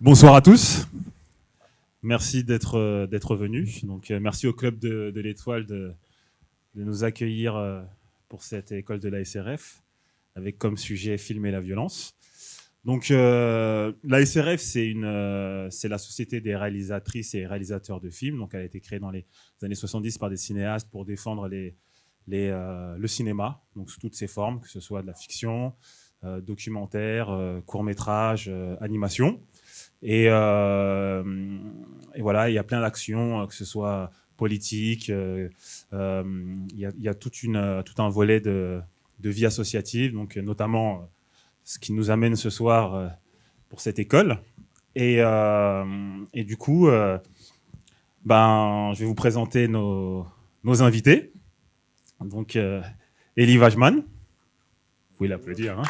Bonsoir à tous. Merci d'être venus. Donc, merci au Club de l'Étoile de nous accueillir pour cette école de la SRF, avec comme sujet filmer la violence. Donc, la SRF, c'est la Société des réalisatrices et réalisateurs de films. Donc, elle a été créée dans les années 70 par des cinéastes pour défendre le cinéma, donc sous toutes ses formes, que ce soit de la fiction, documentaire, court-métrage, animation. Et voilà, il y a plein d'actions, que ce soit politique, il y a tout un volet de vie associative, donc notamment ce qui nous amène ce soir pour cette école. Et du coup, je vais vous présenter nos invités. Donc, Elie Wajman, vous pouvez l'applaudir, hein.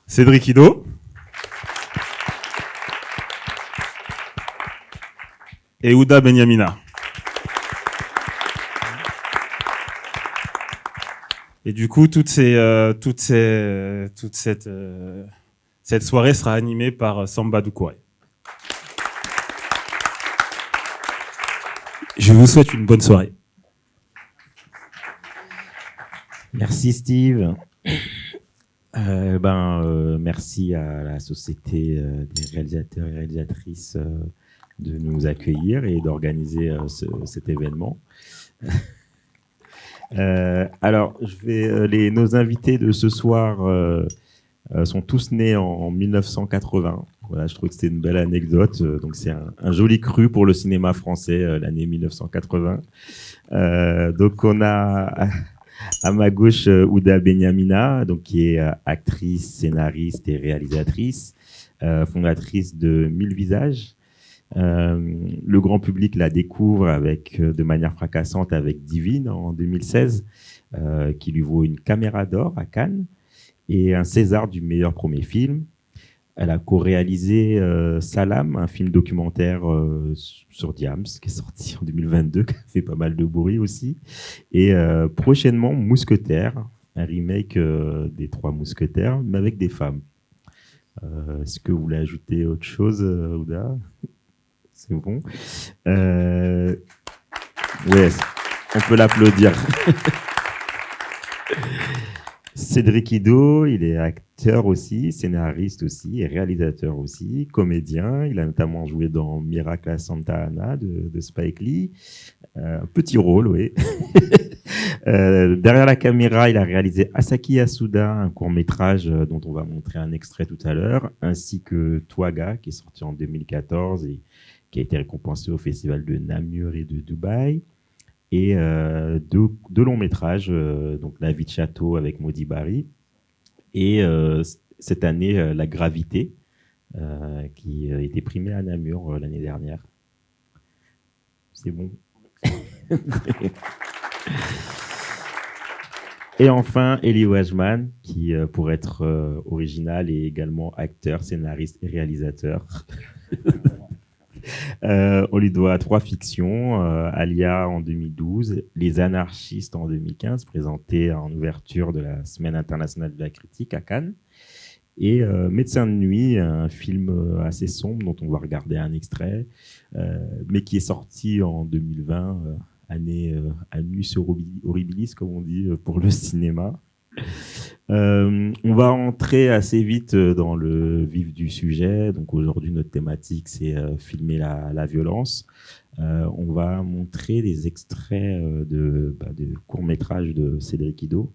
Cédric Ido et Ouda Benyamina. Et du coup, toute cette soirée sera animée par Samba Doucouré. Je vous souhaite une bonne soirée. Merci Steve. Merci à la Société des réalisateurs et réalisatrices de nous accueillir et d'organiser cet événement. Alors, nos invités de ce soir sont tous nés en 1980. Voilà, je trouve que c'était une belle anecdote. Donc, c'est un joli cru pour le cinéma français, l'année 1980. Donc, on a à ma gauche Ouda Benyamina, donc qui est actrice, scénariste et réalisatrice, fondatrice de 1000 visages. Le grand public la découvre de manière fracassante avec Divine en 2016, qui lui vaut une caméra d'or à Cannes et un César du meilleur premier film. Elle a co-réalisé Salam, un film documentaire sur Diams, qui est sorti en 2022, qui a fait pas mal de bruit aussi. Et prochainement, Mousquetaires, un remake des Trois Mousquetaires, mais avec des femmes. Est-ce que vous voulez ajouter autre chose, Ouda ? C'est bon. Ouais, on peut l'applaudir. Cédric Ido, il est acteur aussi, scénariste aussi, et réalisateur aussi, comédien. Il a notamment joué dans Miracle à Santa Ana de Spike Lee. Petit rôle, oui. Derrière la caméra, il a réalisé Asaki Yasuda, un court-métrage dont on va montrer un extrait tout à l'heure, ainsi que Twaga, qui est sorti en 2014 et qui a été récompensé au Festival de Namur et de Dubaï. Et deux longs métrages, donc La vie de château avec Maudit Barry, et cette année La gravité, qui a été primée à Namur l'année dernière. C'est bon. Et enfin Elie Wajman, qui pour être original est également acteur, scénariste et réalisateur. On lui doit 3 fictions, Alia en 2012, Les Anarchistes en 2015, présenté en ouverture de la Semaine internationale de la critique à Cannes, et Médecin de nuit, un film assez sombre dont on va regarder un extrait, mais qui est sorti en 2020, année annus horribilis, comme on dit, pour le cinéma. On va entrer assez vite dans le vif du sujet. Donc aujourd'hui, notre thématique, c'est filmer la violence. On va montrer des extraits de courts-métrages de Cédric Ido.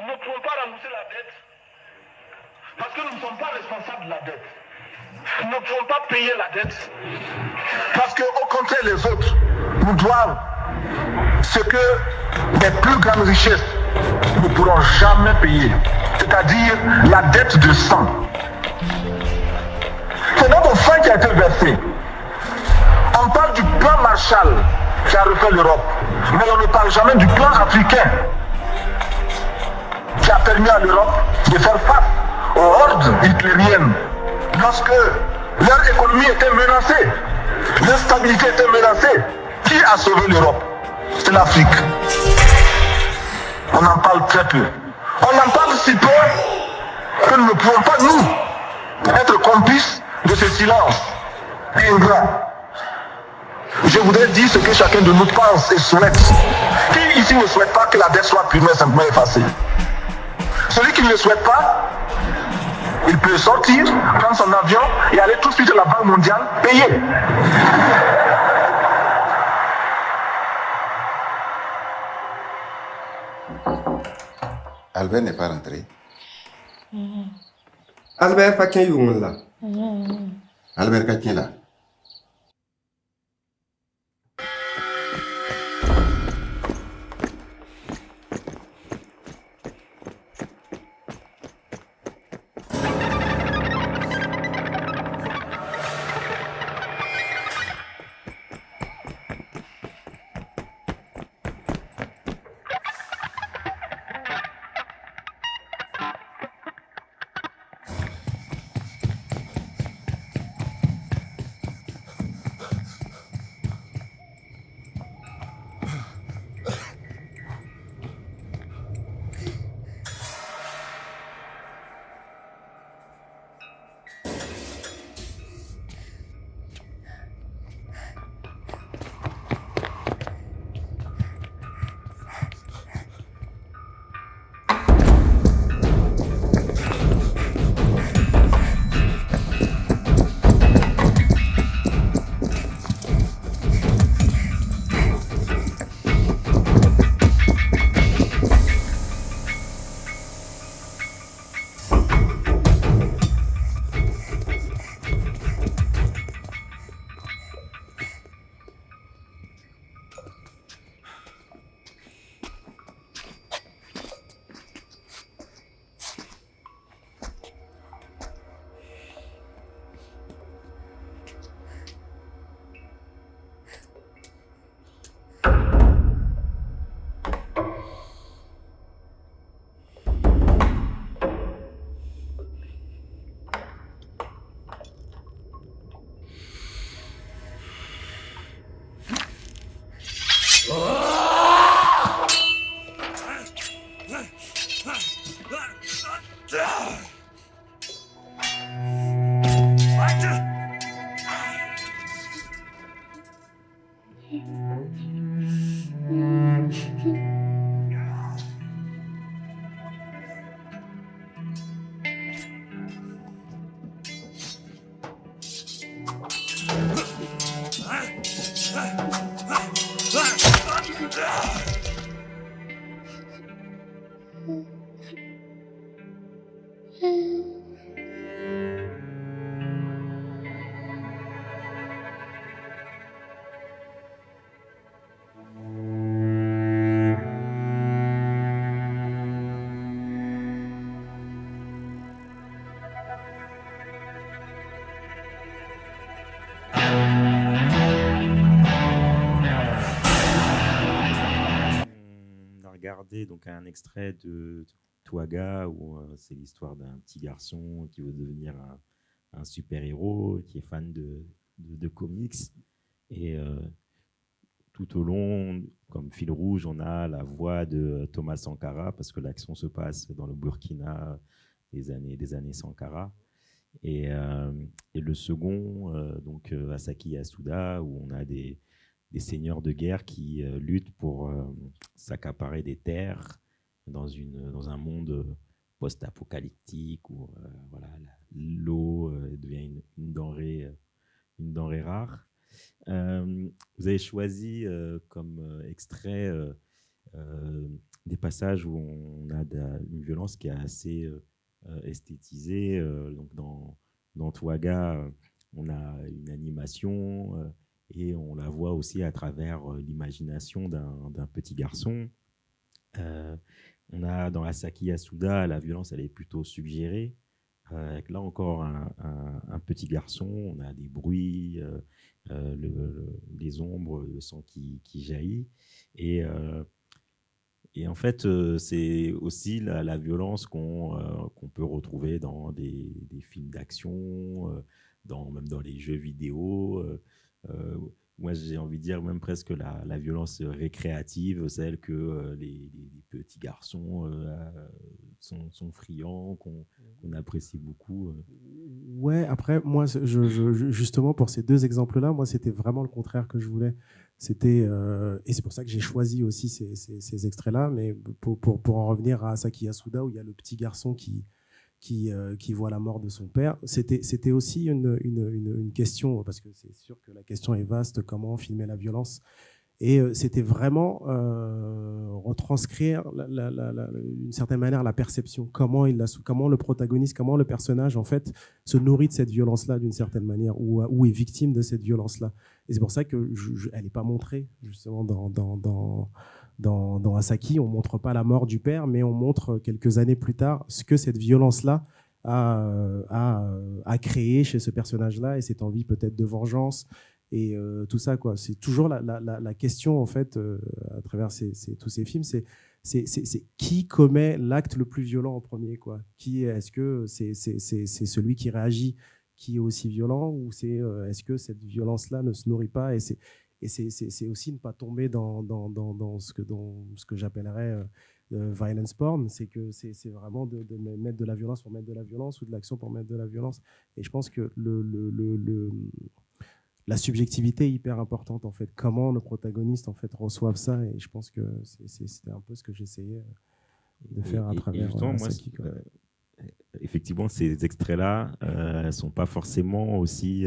Nous ne pouvons pas rembourser la dette parce que nous ne sommes pas responsables de la dette. Nous ne pouvons pas payer la dette parce qu'au contraire, les autres nous doivent ce que les plus grandes richesses ne pourront jamais payer, c'est-à-dire la dette de sang. C'est notre sang qui a été versé. On parle du plan Marshall qui a refait l'Europe, mais on ne parle jamais du plan africain qui a permis à l'Europe de faire face aux hordes hitlériennes lorsque leur économie était menacée, leur stabilité était menacée. Qui a sauvé l'Europe? C'est l'Afrique. On en parle très peu. On en parle si peu que nous ne pouvons pas, nous, être complices de ce silence ingrat. Je voudrais dire ce que chacun de nous pense et souhaite. Qui ici ne souhaite pas que la dette soit purement et simplement effacée? Celui qui ne le souhaite pas, il peut sortir, prendre son avion et aller tout de suite à la Banque mondiale payer. Albert n'est pas rentré. Albert pas qu'un jour là. Albert Katien là. Regardé donc un extrait de Twaga où c'est l'histoire d'un petit garçon qui veut devenir un super-héros, qui est fan de comics. Et tout au long, comme fil rouge, on a la voix de Thomas Sankara, parce que l'action se passe dans le Burkina des années Sankara. Et le second, donc Asaki Yasuda, où on a des seigneurs de guerre qui luttent pour s'accaparer des terres dans un monde post-apocalyptique où voilà, l'eau devient une denrée rare. Vous avez choisi comme extrait des passages où on a une violence qui est assez esthétisée. Donc dans Touaga, on a une animation et on la voit aussi à travers l'imagination d'un petit garçon. On a dans Asaki Yasuda, la violence, elle est plutôt suggérée. Avec là encore un petit garçon, on a des bruits, les ombres, le sang qui jaillit. Et en fait, c'est aussi la violence qu'on peut retrouver dans des films d'action, même dans les jeux vidéo. Moi, j'ai envie de dire même presque la violence récréative, celle que les petits garçons sont friands, qu'on apprécie beaucoup. Ouais, après, moi, justement, pour ces deux exemples-là, moi, c'était vraiment le contraire que je voulais. C'était, et c'est pour ça que j'ai choisi aussi ces extraits-là, mais pour en revenir à Asaki Yasuda, où il y a le petit garçon qui voit la mort de son père. C'était aussi une question, parce que c'est sûr que la question est vaste, comment filmer la violence. Et c'était vraiment retranscrire d'une certaine manière la perception, comment le protagoniste, comment le personnage en fait se nourrit de cette violence-là d'une certaine manière, ou est victime de cette violence-là. Et c'est pour ça que elle n'est pas montrée justement dans Asaki. On montre pas la mort du père, mais on montre quelques années plus tard ce que cette violence-là a créé chez ce personnage-là, et cette envie peut-être de vengeance. Et tout ça, quoi. C'est toujours la question, en fait, à travers tous ces films, c'est qui commet l'acte le plus violent en premier, quoi. Est-ce que c'est celui qui réagit qui est aussi violent, ou est-ce que cette violence-là ne se nourrit pas, et c'est aussi ne pas tomber dans ce que j'appellerais violence porn, c'est que c'est vraiment de mettre de la violence pour mettre de la violence, ou de l'action pour mettre de la violence. Et je pense que la subjectivité est hyper importante, en fait. Comment nos protagonistes, en fait, reçoivent ça, et je pense que c'était un peu ce que j'essayais de faire à travers justement, Asaki, moi, effectivement, ces extraits-là ne sont pas forcément aussi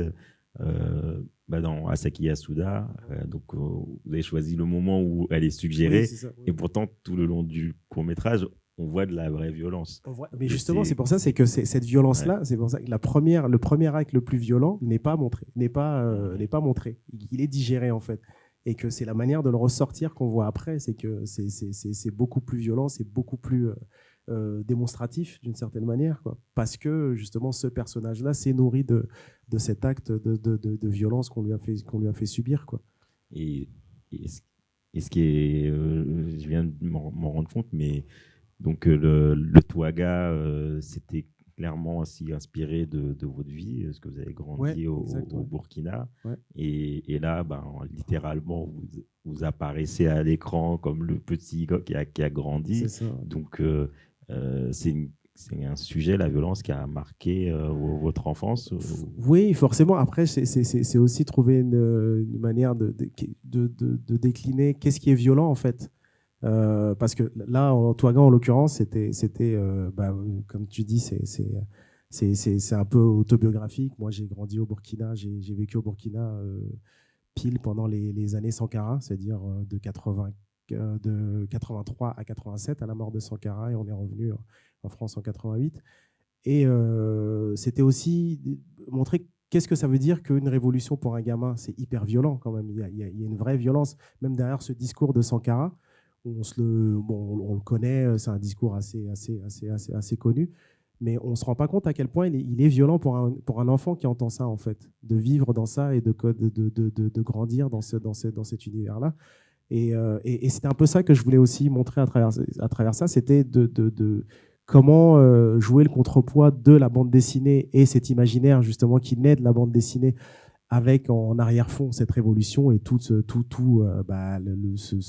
dans Asaki Yasuda. Donc, vous avez choisi le moment où elle est suggérée, oui, c'est ça, oui. Et pourtant, tout le long du court-métrage, on voit de la vraie violence. Mais justement, c'est pour ça, c'est que cette violence-là, c'est pour ça que le premier acte le plus violent n'est pas montré, n'est pas montré. Il est digéré, en fait. Et que c'est la manière de le ressortir qu'on voit après, c'est que c'est beaucoup plus violent, c'est beaucoup plus démonstratif d'une certaine manière, quoi. Parce que justement, ce personnage-là s'est nourri de cet acte de violence qu'on lui a fait subir, quoi. Et ce qui est, je viens de m'en rendre compte, mais donc le Touaga, c'était clairement aussi inspiré de votre vie, parce que vous avez grandi au Burkina. Ouais. Et là, littéralement, vous apparaissez à l'écran comme le petit gars qui a grandi. C'est ça. Donc, c'est un sujet, la violence, qui a marqué votre enfance. Oui, forcément. Après, c'est aussi trouver une manière de décliner qu'est-ce qui est violent, en fait. Parce que là, en Touaga, en l'occurrence, c'était comme tu dis, c'est un peu autobiographique. Moi, j'ai grandi au Burkina, j'ai vécu au Burkina pile pendant les années Sankara, c'est-à-dire de 83 à 87, à la mort de Sankara, et on est revenu en France en 88. Et c'était aussi montrer qu'est-ce que ça veut dire qu'une révolution pour un gamin. C'est hyper violent quand même. Il y a une vraie violence, même derrière ce discours de Sankara. On le connaît, c'est un discours assez connu, mais on ne se rend pas compte à quel point il est violent pour un enfant qui entend ça, en fait, de vivre dans ça et de grandir dans cet univers-là. Et c'était un peu ça que je voulais aussi montrer à travers ça, c'était de comment jouer le contrepoids de la bande dessinée et cet imaginaire justement qui naît de la bande dessinée, avec en arrière-fond cette révolution et c'est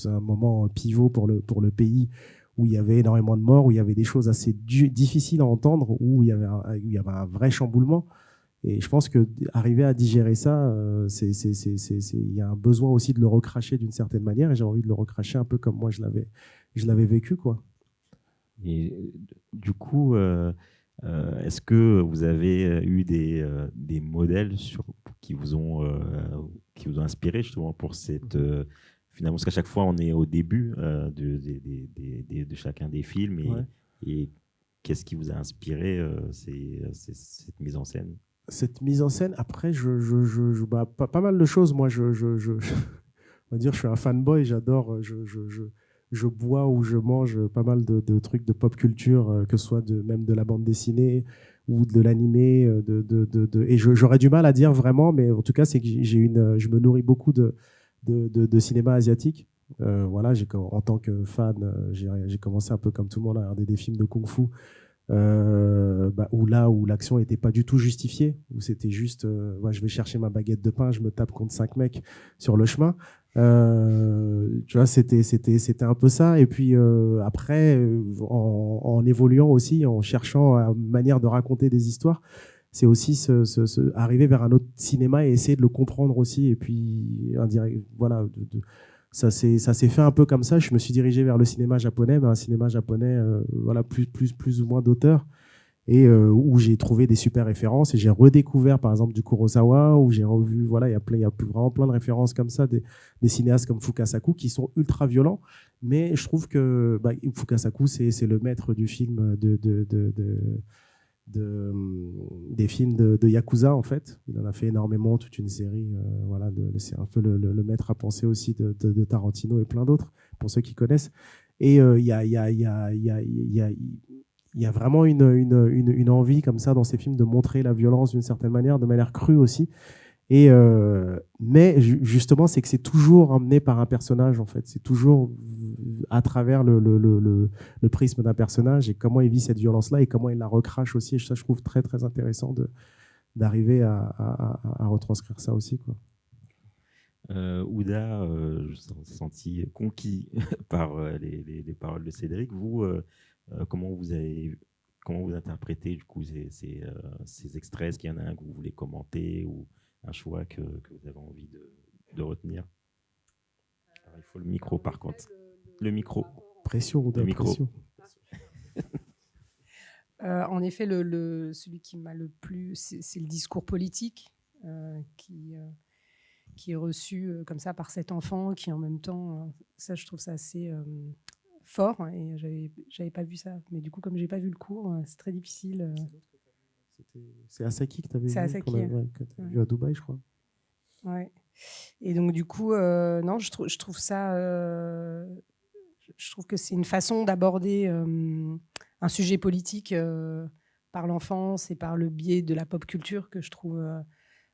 un moment pivot pour le pays, où il y avait énormément de morts, où il y avait des choses assez difficiles à entendre, où il y avait un vrai chamboulement. Et je pense qu'arriver à digérer ça, il y a un besoin aussi de le recracher d'une certaine manière, et j'ai envie de le recracher un peu comme moi je l'avais vécu, quoi. Et du coup, est-ce que vous avez eu des modèles qui vous ont inspiré justement pour cette finalement, parce qu'à chaque fois, on est au début de chacun des films. Et qu'est-ce qui vous a inspiré cette mise en scène? Cette mise en scène, après, pas mal de choses. Moi, on va dire, je suis un fanboy, j'adore, je bois ou je mange pas mal de trucs de pop culture, que ce soit même de la bande dessinée ou de l'animé. Et j'aurais du mal à dire vraiment, mais en tout cas, c'est que je me nourris beaucoup de cinéma asiatique. Voilà, en tant que fan, j'ai commencé un peu comme tout le monde à regarder des films de kung-fu. Où l'action n'était pas du tout justifiée, où c'était juste je vais chercher ma baguette de pain, je me tape contre 5 mecs sur le chemin. Tu vois, c'était un peu ça. Et puis après, en évoluant aussi, en cherchant une manière de raconter des histoires, c'est aussi arriver vers un autre cinéma et essayer de le comprendre aussi. Et puis, voilà, ça s'est fait un peu comme ça. Je me suis dirigé vers le cinéma japonais, mais un cinéma japonais voilà, plus ou moins d'auteur, et où j'ai trouvé des super références. Et j'ai redécouvert, par exemple, du Kurosawa, où j'ai revu, voilà, il y a vraiment plein de références comme ça, des cinéastes comme Fukasaku qui sont ultra violents. Mais je trouve que Fukasaku, c'est le maître du film des films de Yakuza, en fait. Il en a fait énormément, toute une série. Voilà, c'est un peu le maître à penser aussi de Tarantino et plein d'autres, pour ceux qui connaissent. Et il y a vraiment une envie comme ça dans ces films de montrer la violence d'une certaine manière, de manière crue aussi. Et mais justement, c'est que c'est toujours emmené par un personnage, en fait. C'est toujours à travers le prisme d'un personnage et comment il vit cette violence-là et comment il la recrache aussi. Et ça, je trouve très, très intéressant d'arriver à retranscrire ça aussi, quoi. Ouda, je me suis senti conquis par les paroles de Cédric. Vous, comment vous interprétez du coup ces extraits? Est-ce qu'il y en a un que vous voulez commenter ou un choix que vous avez envie de retenir? Alors, il faut le micro, par contre. Le micro. Pression ou de pression. En effet, celui qui m'a le plus, c'est le discours politique qui est reçu comme ça par cet enfant, qui en même temps, ça, je trouve ça assez fort, hein, et j'avais pas vu ça. Mais du coup, comme j'ai pas vu le cours, c'est très difficile. C'est Asaki que tu avais vu, que tu as vu à Dubaï, je crois. Ouais. Et donc du coup, non, je trouve ça, je trouve que c'est une façon d'aborder un sujet politique par l'enfance et par le biais de la pop culture que je trouve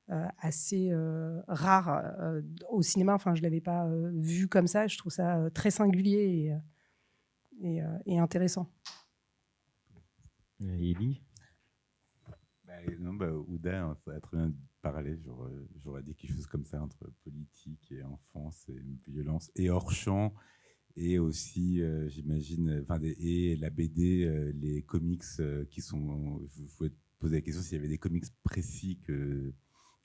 assez rare au cinéma. Enfin, je l'avais pas vu comme ça. Je trouve ça très singulier et intéressant. Élie? Ouda, ça a très bien parlé. J'aurais dit quelque chose comme ça entre politique et enfance et violence et hors champ. Et aussi, j'imagine, et la BD, les comics qui sont. Je voulais te poser la question s'il y avait des comics précis que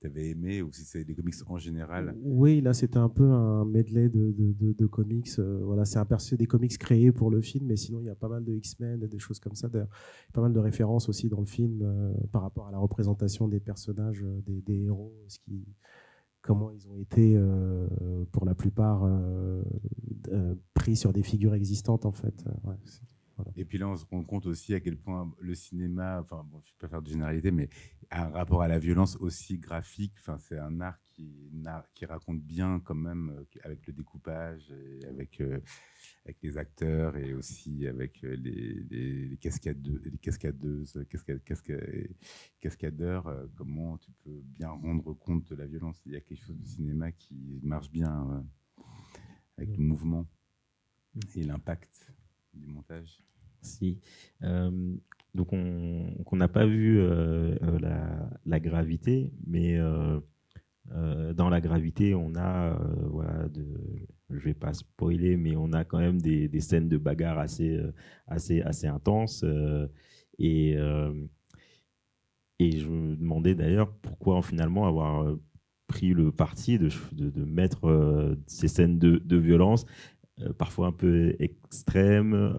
tu avais aimé ou si c'est des comics en général. Oui, là, c'était un peu un medley de comics. Voilà, c'est des comics créés pour le film, mais sinon, il y a pas mal de X-Men, des choses comme ça. Pas mal de références aussi dans le film par rapport à la représentation des personnages, des héros, comment ils ont été, pour la plupart, pris sur des figures existantes, en fait. Ouais, voilà. Et puis là, on se rend compte aussi à quel point le cinéma, je ne vais pas faire de généralité, mais a un rapport à la violence aussi graphique. C'est un art qui raconte bien quand même, avec le découpage, et avec les acteurs et aussi avec les cascadeuses, cascadeurs, comment tu peux bien rendre compte de la violence. Il y a quelque chose du cinéma qui marche bien avec le mouvement et l'impact du montage. Si. Donc on n'a pas vu la gravité, mais dans la gravité, on a, je vais pas spoiler, mais on a quand même des scènes de bagarre assez intenses. Et je me demandais d'ailleurs pourquoi finalement avoir pris le parti de mettre ces scènes de violence, parfois un peu extrêmes,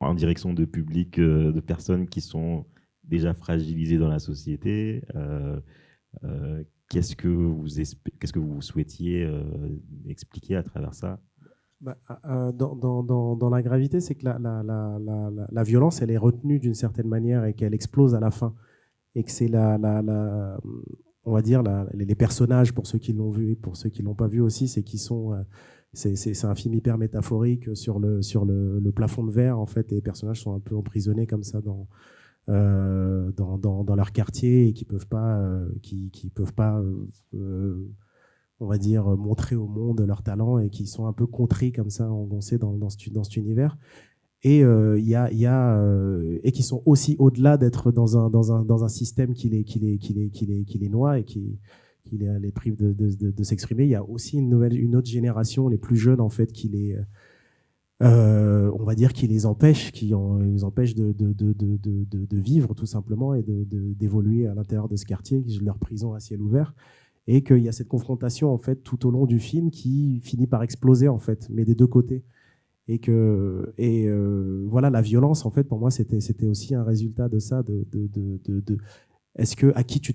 en direction de publics, de personnes qui sont déjà fragilisées dans la société. qu'est-ce que vous souhaitiez expliquer à travers ça? Dans la gravité, c'est que la violence, elle est retenue d'une certaine manière et qu'elle explose à la fin. Et que c'est on va dire, les personnages, pour ceux qui l'ont vu et pour ceux qui ne l'ont pas vu aussi, c'est un film hyper métaphorique sur le plafond de verre, en fait, et les personnages sont un peu emprisonnés comme ça dans leur quartier et qui peuvent pas, on va dire, montrer au monde leur talent et qui sont un peu contrits comme ça, engoncés dans cet univers. Et et qui sont aussi au-delà d'être dans un système qui les noie et qui les prive de s'exprimer. Il y a aussi une autre génération, les plus jeunes en fait, on va dire, qui les empêche, les empêche de vivre tout simplement et d'évoluer à l'intérieur de ce quartier, leur prison à ciel ouvert. Et qu'il y a cette confrontation en fait tout au long du film qui finit par exploser en fait, mais des deux côtés. Voilà, la violence en fait pour moi c'était aussi un résultat de ça, est-ce que à qui tu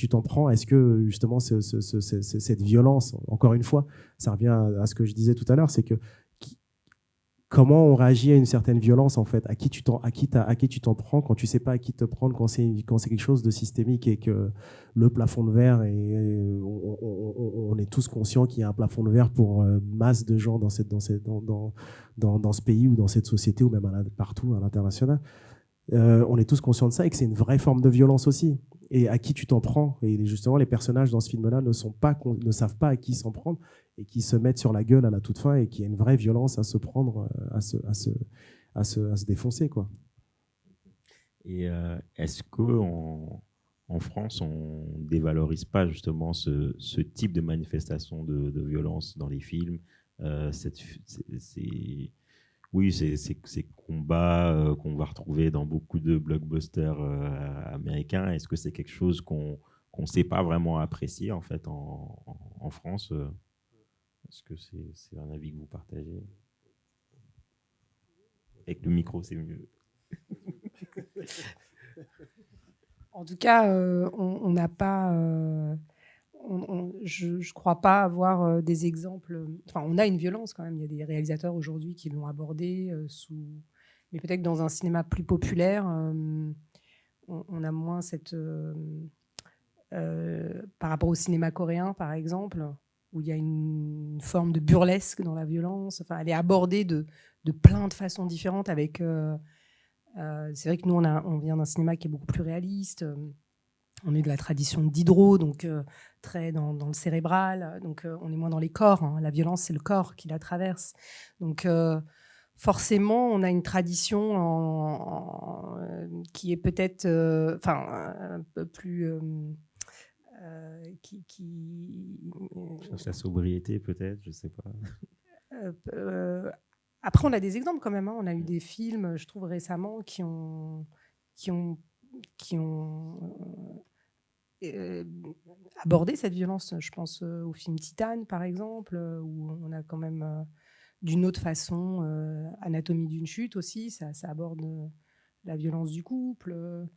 t'en prends, est-ce que justement cette violence, encore une fois ça revient à ce que je disais tout à l'heure, c'est que comment on réagit à une certaine violence en fait, à qui tu t'en prends quand tu sais pas à qui te prendre, quand c'est quelque chose de systémique et que le plafond de verre, et on est tous conscients qu'il y a un plafond de verre pour masse de gens dans ce pays ou dans cette société ou même partout à l'international. On est tous conscients de ça et que c'est une vraie forme de violence aussi. Et à qui tu t'en prends. Et justement, les personnages dans ce film-là ne savent pas à qui s'en prendre et qui se mettent sur la gueule à la toute fin et qui a une vraie violence à se prendre, à se défoncer, quoi. Et est-ce qu'en France, on ne dévalorise pas justement ce type de manifestation de violence dans les films, ces combats qu'on va retrouver dans beaucoup de blockbusters américains? Est-ce que c'est quelque chose qu'on ne sait pas vraiment apprécier en fait en France? Est-ce que c'est un avis que vous partagez? Avec le micro, c'est mieux. En tout cas, on n'a pas... je ne crois pas avoir des exemples... Enfin, on a une violence quand même. Il y a des réalisateurs aujourd'hui qui l'ont abordée mais peut-être dans un cinéma plus populaire, on a moins cette... par rapport au cinéma coréen, par exemple, où il y a une forme de burlesque dans la violence. Enfin, elle est abordée de plein de façons différentes avec... c'est vrai que nous, on vient d'un cinéma qui est beaucoup plus réaliste. On est de la tradition de Diderot, donc très dans le cérébral. Donc on est moins dans les corps. Hein. La violence, c'est le corps qui la traverse. Donc forcément, on a une tradition qui est peut-être un peu plus... La sobriété, peut-être, je ne sais pas. Après, on a des exemples quand même. Hein. On a eu des films, je trouve, récemment qui ont abordé cette violence. Je pense au film Titane, par exemple, où on a quand même, d'une autre façon, Anatomie d'une chute aussi. Ça aborde la violence du couple.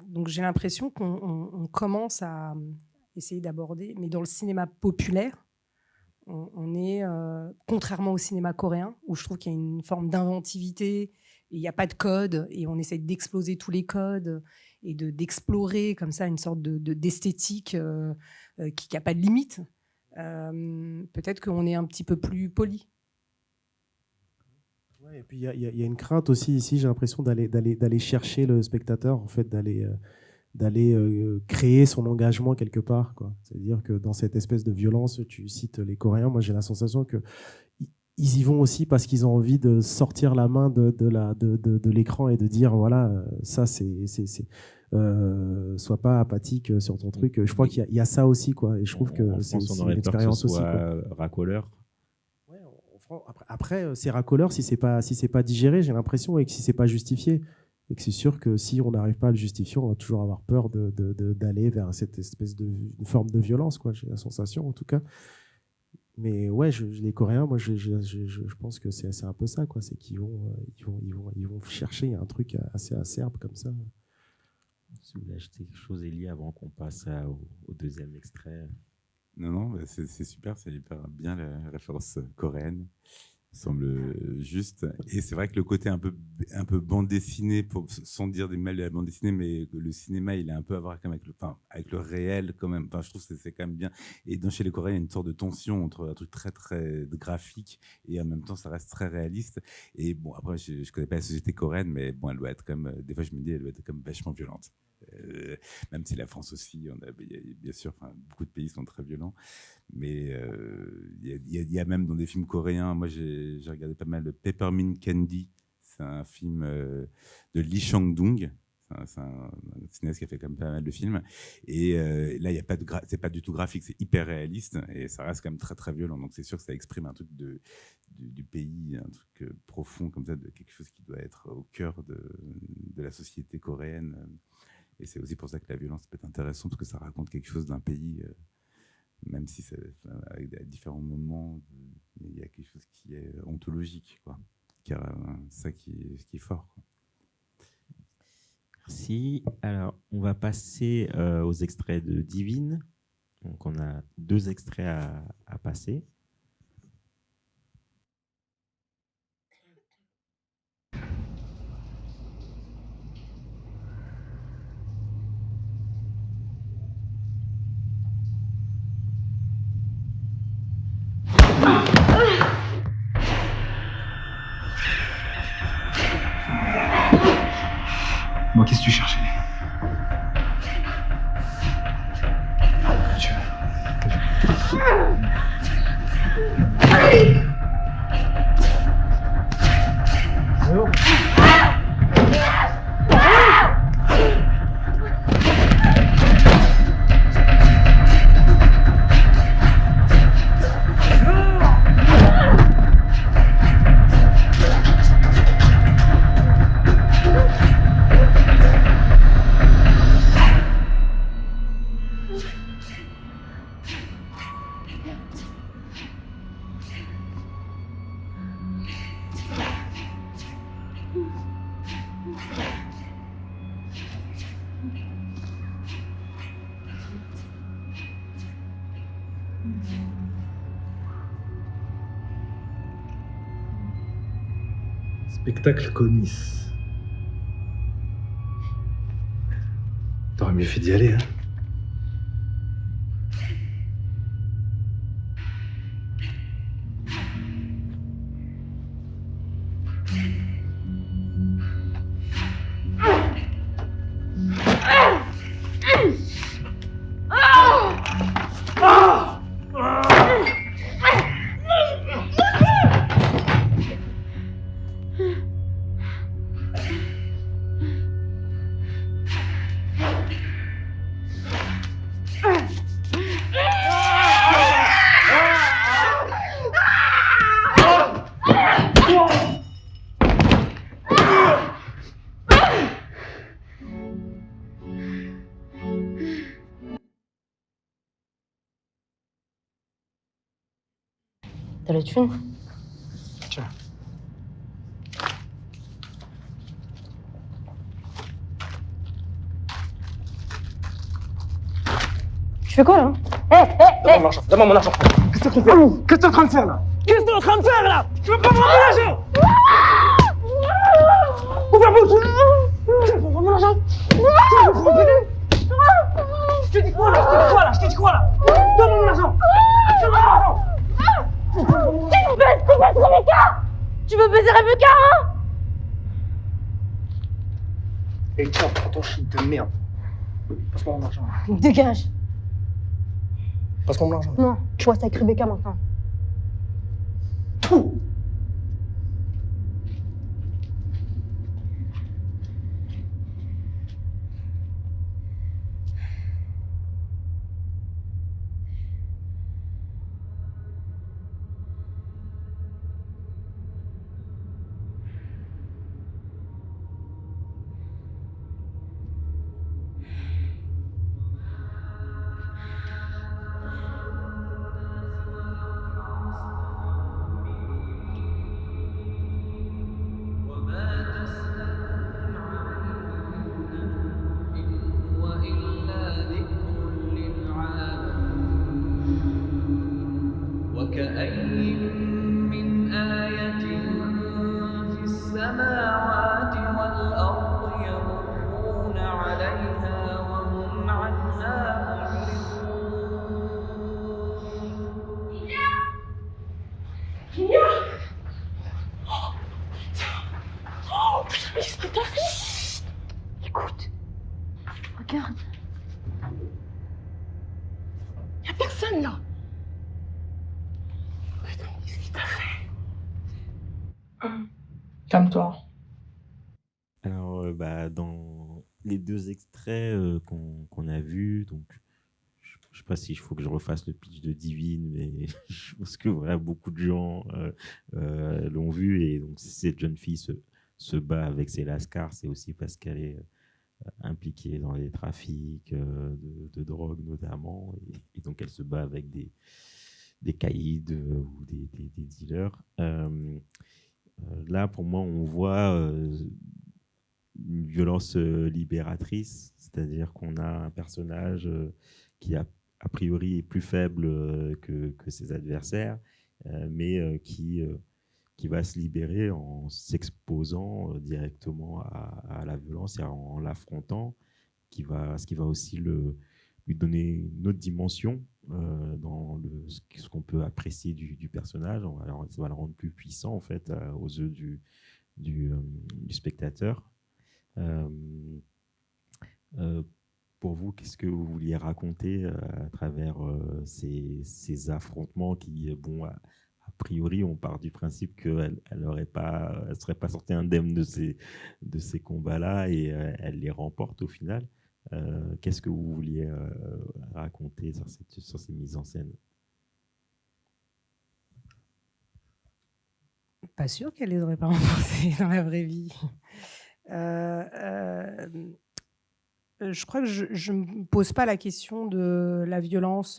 Donc j'ai l'impression qu'on commence à essayer d'aborder, mais dans le cinéma populaire, on est, contrairement au cinéma coréen, où je trouve qu'il y a une forme d'inventivité, et il n'y a pas de code, et on essaie d'exploser tous les codes, et d'explorer comme ça une sorte d'esthétique qui n'a pas de limite. Peut-être qu'on est un petit peu plus poli. Ouais, et puis il y a une crainte aussi ici, j'ai l'impression d'aller chercher le spectateur, en fait, d'aller créer son engagement quelque part, quoi. C'est-à-dire que dans cette espèce de violence, tu cites les Coréens, moi j'ai la sensation que ils y vont aussi parce qu'ils ont envie de sortir la main de l'écran et de dire voilà, ça sois pas apathique sur ton truc. Je crois qu'il y a ça aussi, quoi. Et je trouve que c'est une expérience aussi, quoi. Racoleur. Ouais, après c'est racoleur si c'est pas digéré, j'ai l'impression, et que si c'est pas justifié. Et que c'est sûr que si on n'arrive pas à le justifier, on va toujours avoir peur d'aller vers cette espèce de forme de violence, quoi. J'ai la sensation, en tout cas. Mais ouais, les Coréens, moi, je pense que c'est un peu ça, quoi. C'est qu'ils vont chercher un truc assez acerbe comme ça. Si vous voulez ajouter quelque chose, Elie, avant qu'on passe au deuxième extrait. Non, bah, c'est super, c'est hyper bien la référence coréenne. Semble juste. Et c'est vrai que le côté un peu bande dessinée, sans dire des mal de la bande dessinée, mais le cinéma, il a un peu à voir avec le réel quand même. Enfin, je trouve que c'est quand même bien. Et chez les Coréens, il y a une sorte de tension entre un truc très, très graphique et en même temps, ça reste très réaliste. Et bon, après, je ne connais pas la société coréenne, mais bon, elle doit être quand même, des fois, je me dis, elle doit être quand même vachement violente. Même si la France aussi, bien sûr, beaucoup de pays sont très violents. Mais il y a même dans des films coréens, moi j'ai regardé pas mal de Peppermint Candy, c'est un film de Lee Chang-dong, c'est un cinéaste qui a fait quand même pas mal de films, et là il y a pas c'est pas du tout graphique, c'est hyper réaliste, et ça reste quand même très très violent, donc c'est sûr que ça exprime un truc du pays, un truc profond comme ça, de quelque chose qui doit être au cœur de la société coréenne, et c'est aussi pour ça que la violence peut être intéressante, parce que ça raconte quelque chose d'un pays, même si avec différents moments, il y a quelque chose qui est ontologique, quoi. Car c'est ça qui est fort, quoi. Merci. Alors, on va passer aux extraits de Divine. Donc, on a 2 extraits à passer. Moi, qu'est-ce que tu cherchais? Spectacle Conis. T'aurais mieux fait d'y aller, hein. T'as la thune? Tiens. Tu fais quoi là? Donne-moi mon argent, donne-moi mon argent. Qu'est-ce que tu fais? Qu'est-ce que tu es en train de faire là? Qu'est-ce que tu es en train de faire là? Tu veux pas me rendre l'argent? Ouvre la bouche! Donne-moi mon argent! Je te dis quoi là? Je te dis quoi là? Donne-moi mon argent! Donne-moi mon argent! Tu baises Rebecca! Tu veux baiser Rebecca, hein? Et tiens, prends ton shit de merde. Passe-moi mon argent. Dégage! Passe-moi mon argent. Non, tu vois, c'est avec Rebecca maintenant. scène, là. Putain, qu'est-ce qu'il t'a fait? Calme-toi. Alors, dans les 2 extraits qu'on a vus, donc je sais pas s'il faut que je refasse le pitch de Divine, mais je pense que voilà, beaucoup de gens l'ont vu. Et donc, si cette jeune fille se bat avec ses lascars, c'est aussi parce qu'elle est impliquée dans les trafics de drogue notamment. Et donc, elle se bat avec des caïds ou des dealers. Là, pour moi, on voit une violence libératrice, c'est-à-dire qu'on a un personnage qui a priori est plus faible que ses adversaires, mais qui va se libérer en s'exposant directement à la violence et en l'affrontant, ce qui va aussi lui donner une autre dimension dans ce qu'on peut apprécier du personnage. Ça va le rendre plus puissant en fait aux yeux du spectateur. Pour vous, qu'est-ce que vous vouliez raconter à travers ces affrontements qui, bon, a priori, on part du principe qu'elle ne serait pas sortie indemne de ces combats-là et elle les remporte au final. Qu'est-ce que vous vouliez raconter sur ces mises en scène? Pas sûr qu'elle les aurait pas remportées dans la vraie vie. Je crois que je ne me pose pas la question de la violence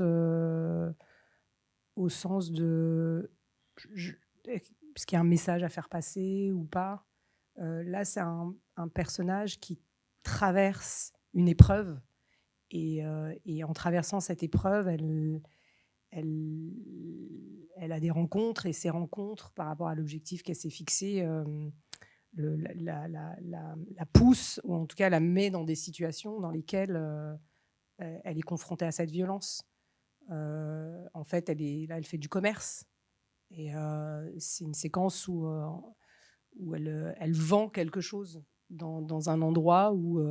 au sens de est-ce qu'il y a un message à faire passer ou pas. Là, c'est un personnage qui traverse une épreuve et en traversant cette épreuve, elle a des rencontres et ces rencontres, par rapport à l'objectif qu'elle s'est fixé, la pousse, ou en tout cas la met dans des situations dans lesquelles elle est confrontée à cette violence. En fait, elle fait du commerce. Et c'est une séquence où elle vend quelque chose dans un endroit où,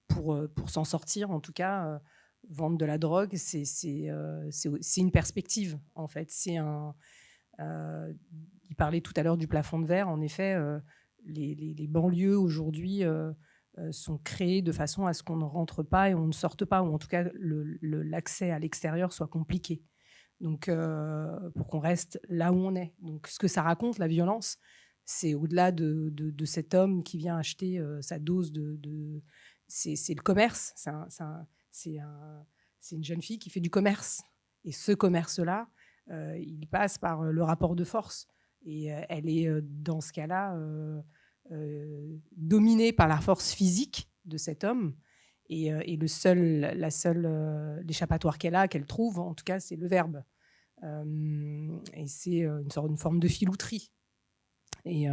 pour s'en sortir, en tout cas, vendre de la drogue, c'est une perspective, en fait. Il parlait tout à l'heure du plafond de verre. En effet, les banlieues aujourd'hui sont créées de façon à ce qu'on ne rentre pas et on ne sorte pas, ou en tout cas l'accès à l'extérieur soit compliqué. Donc, pour qu'on reste là où on est. Donc, ce que ça raconte, la violence, c'est au-delà de cet homme qui vient acheter sa dose c'est le commerce. C'est une jeune fille qui fait du commerce. Et ce commerce-là, il passe par le rapport de force. Et elle est, dans ce cas-là, dominée par la force physique de cet homme. Et l'échappatoire qu'elle trouve, en tout cas, c'est le verbe. Et c'est une forme de filouterie. Et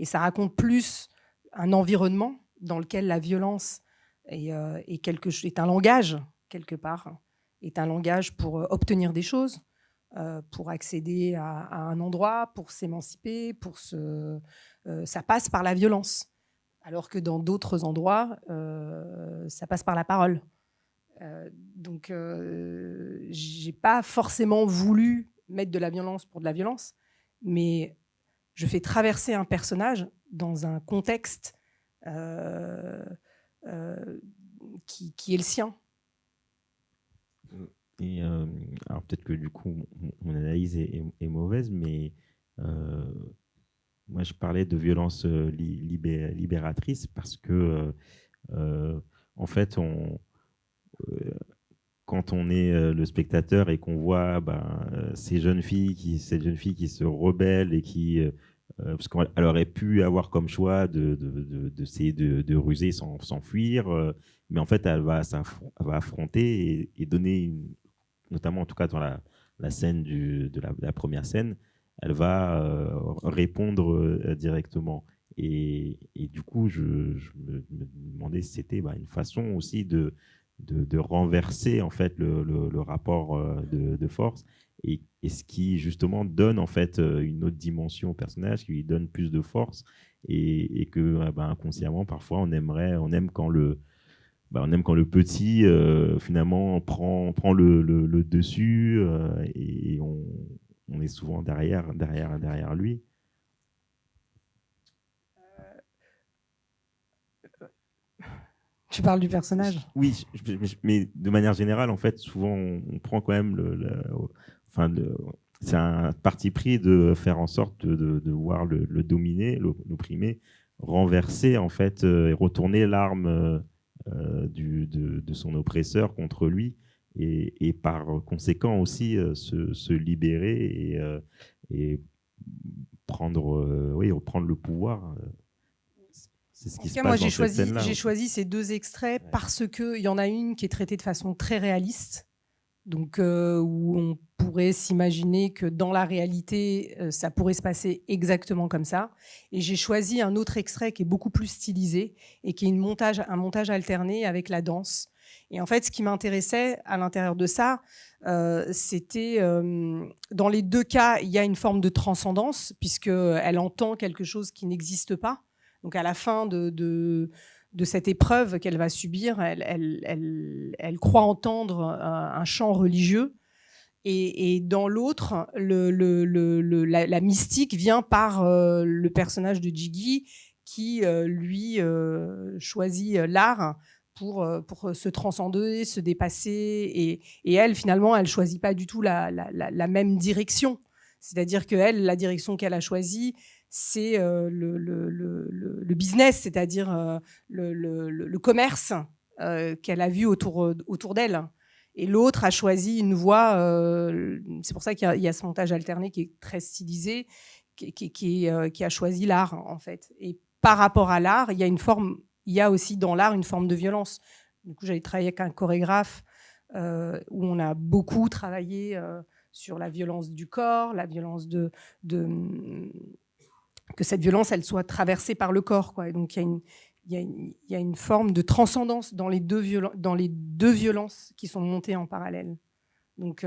ça raconte plus un environnement dans lequel la violence est un langage, quelque part, est un langage pour obtenir des choses, pour accéder à un endroit, pour s'émanciper, ça passe par la violence. Alors que dans d'autres endroits, ça passe par la parole. Donc, j'ai pas forcément voulu mettre de la violence pour de la violence, mais je fais traverser un personnage dans un contexte qui est le sien. Et alors peut-être que du coup mon analyse est mauvaise, mais moi je parlais de violence libératrice parce que en fait quand on est le spectateur et qu'on voit cette jeune fille qui se rebelle et qui parce qu'elle aurait pu avoir comme choix d'essayer de ruser, s'enfuir, mais en fait elle va affronter et donner notamment en tout cas dans la scène de la première scène, elle va répondre directement. Et du coup, je me demandais si c'était une façon aussi de renverser en fait le rapport de force et ce qui justement donne en fait une autre dimension au personnage, qui lui donne plus de force et que inconsciemment parfois on aime quand on aime quand le petit finalement prend le dessus et on est souvent derrière lui. Tu parles du personnage? Oui, mais de manière générale, en fait, souvent on prend quand même c'est un parti pris de faire en sorte de voir le dominer, l'opprimer, renverser en fait et retourner l'arme de son oppresseur contre lui et par conséquent aussi se libérer et prendre le pouvoir. C'est ce qui se passe moi, dans cette scène-là. j'ai choisi ces 2 extraits parce qu'il y en a une qui est traitée de façon très réaliste, donc où on pourrait s'imaginer que dans la réalité, ça pourrait se passer exactement comme ça. Et j'ai choisi un autre extrait qui est beaucoup plus stylisé et qui est un montage alterné avec la danse. Et en fait, ce qui m'intéressait à l'intérieur de ça, c'était dans les 2 cas, il y a une forme de transcendance puisqu'elle entend quelque chose qui n'existe pas. Donc à la fin de cette épreuve qu'elle va subir, elle croit entendre un chant religieux. Et dans l'autre, la mystique vient par le personnage de Jiggy qui, lui, choisit l'art pour se transcender, se dépasser. Et elle, finalement, elle ne choisit pas du tout la même direction. C'est-à-dire qu'elle, la direction qu'elle a choisie, c'est le business, c'est-à-dire le commerce qu'elle a vu autour d'elle. Et l'autre a choisi une voie, c'est pour ça qu'il y a ce montage alterné qui est très stylisé, qui a choisi l'art, en fait. Et par rapport à l'art, il y a aussi dans l'art une forme de violence. Du coup, j'avais travaillé avec un chorégraphe où on a beaucoup travaillé sur la violence du corps, la violence que cette violence, elle soit traversée par le corps, quoi. Et donc, il y a une forme de transcendance dans les deux violences qui sont montées en parallèle. Donc,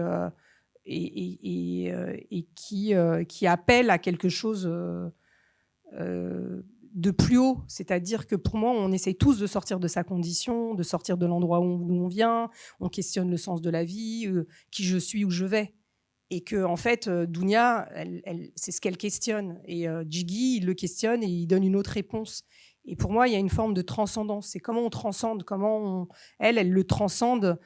qui appelle à quelque chose de plus haut. C'est-à-dire que pour moi, on essaie tous de sortir de sa condition, de sortir de l'endroit d'où on vient, on questionne le sens de la vie, qui je suis, où je vais. Et que, en fait, Dounia, c'est ce qu'elle questionne. Et Jiggy, il le questionne et il donne une autre réponse. Et pour moi, il y a une forme de transcendance. C'est comment on transcende, elle le transcende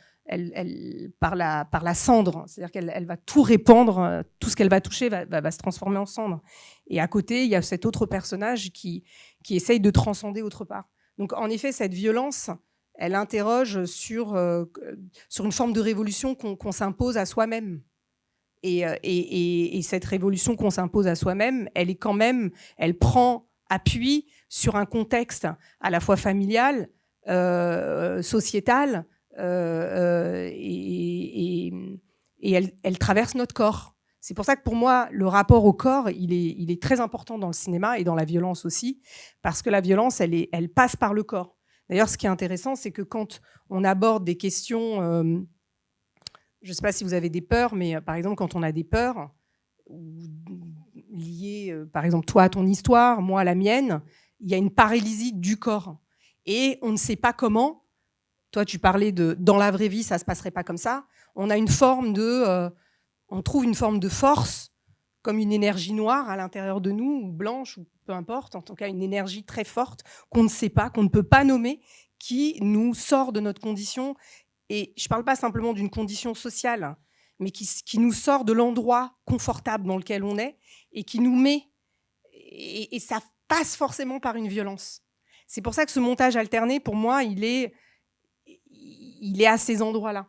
par la cendre. C'est-à-dire qu'elle va tout répandre, tout ce qu'elle va toucher va se transformer en cendre. Et à côté, il y a cet autre personnage qui essaye de transcender autre part. Donc, en effet, cette violence, elle interroge sur une forme de révolution qu'on s'impose à soi-même. Et cette révolution qu'on s'impose à soi-même, elle prend appui sur un contexte à la fois familial, sociétal, et elle traverse notre corps. C'est pour ça que pour moi, le rapport au corps, il est très important dans le cinéma et dans la violence aussi, parce que la violence, elle passe par le corps. D'ailleurs, ce qui est intéressant, c'est que quand on aborde des questions... je ne sais pas si vous avez des peurs, mais par exemple, quand on a des peurs liées, par exemple, toi à ton histoire, moi à la mienne, il y a une paralysie du corps. Et on ne sait pas comment. Toi, tu parlais dans la vraie vie, ça ne se passerait pas comme ça. On a une forme on trouve une forme de force, comme une énergie noire à l'intérieur de nous, ou blanche, ou peu importe, en tout cas une énergie très forte qu'on ne sait pas, qu'on ne peut pas nommer, qui nous sort de notre condition. Et je ne parle pas simplement d'une condition sociale, mais qui nous sort de l'endroit confortable dans lequel on est et qui nous met. Et ça passe forcément par une violence. C'est pour ça que ce montage alterné, pour moi, il est à ces endroits-là.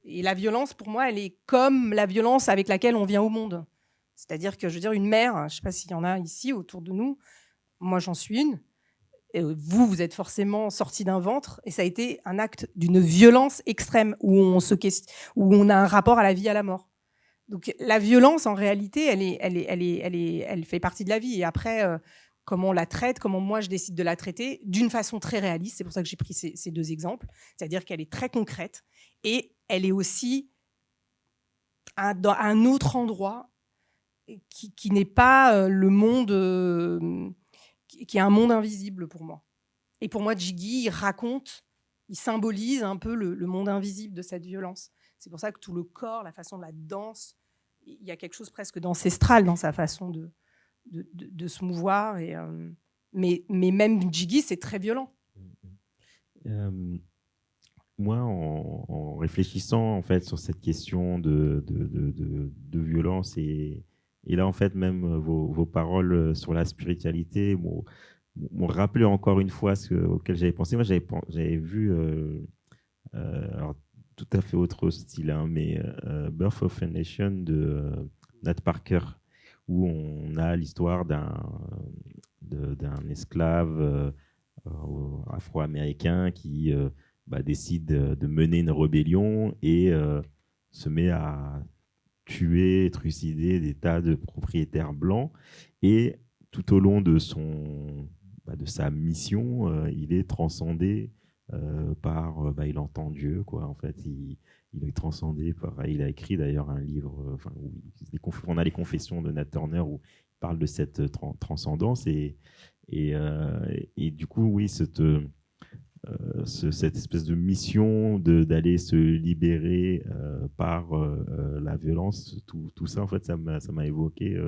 Et la violence, pour moi, elle est comme la violence avec laquelle on vient au monde. C'est-à-dire que, je veux dire, une mère, je ne sais pas s'il y en a ici autour de nous, moi j'en suis une. Vous êtes forcément sorti d'un ventre et ça a été un acte d'une violence extrême où on a un rapport à la vie et à la mort. Donc la violence, en réalité, elle fait partie de la vie. Et après, comment on la traite, comment moi je décide de la traiter, d'une façon très réaliste. C'est pour ça que j'ai pris ces 2 exemples. C'est-à-dire qu'elle est très concrète et elle est aussi dans un autre endroit qui n'est pas le monde... qui est un monde invisible pour moi. Et pour moi, Jiggy raconte il symbolise un peu le monde invisible de cette violence. C'est pour ça que tout le corps, la façon de la danse, il y a quelque chose presque d'ancestral dans sa façon de se mouvoir. Mais même Jiggy, c'est très violent. Moi, en réfléchissant en fait sur cette question de violence et là en fait même vos paroles sur la spiritualité m'ont rappelé encore une fois auquel j'avais pensé. Moi, j'avais vu alors, tout à fait autre style, hein, mais Birth of a Nation de Nat Parker, où on a l'histoire d'un esclave afro-américain qui décide de mener une rébellion et se met à tuer, trucider des tas de propriétaires blancs. Et tout au long de sa mission, il est transcendé par... il entend Dieu, quoi. En fait, il est transcendé par... Il a écrit d'ailleurs un livre où on a les confessions de Nat Turner où il parle de cette transcendance. Et du coup, oui, cette espèce de mission d'aller se libérer par la violence, tout ça, en fait, ça m'a évoqué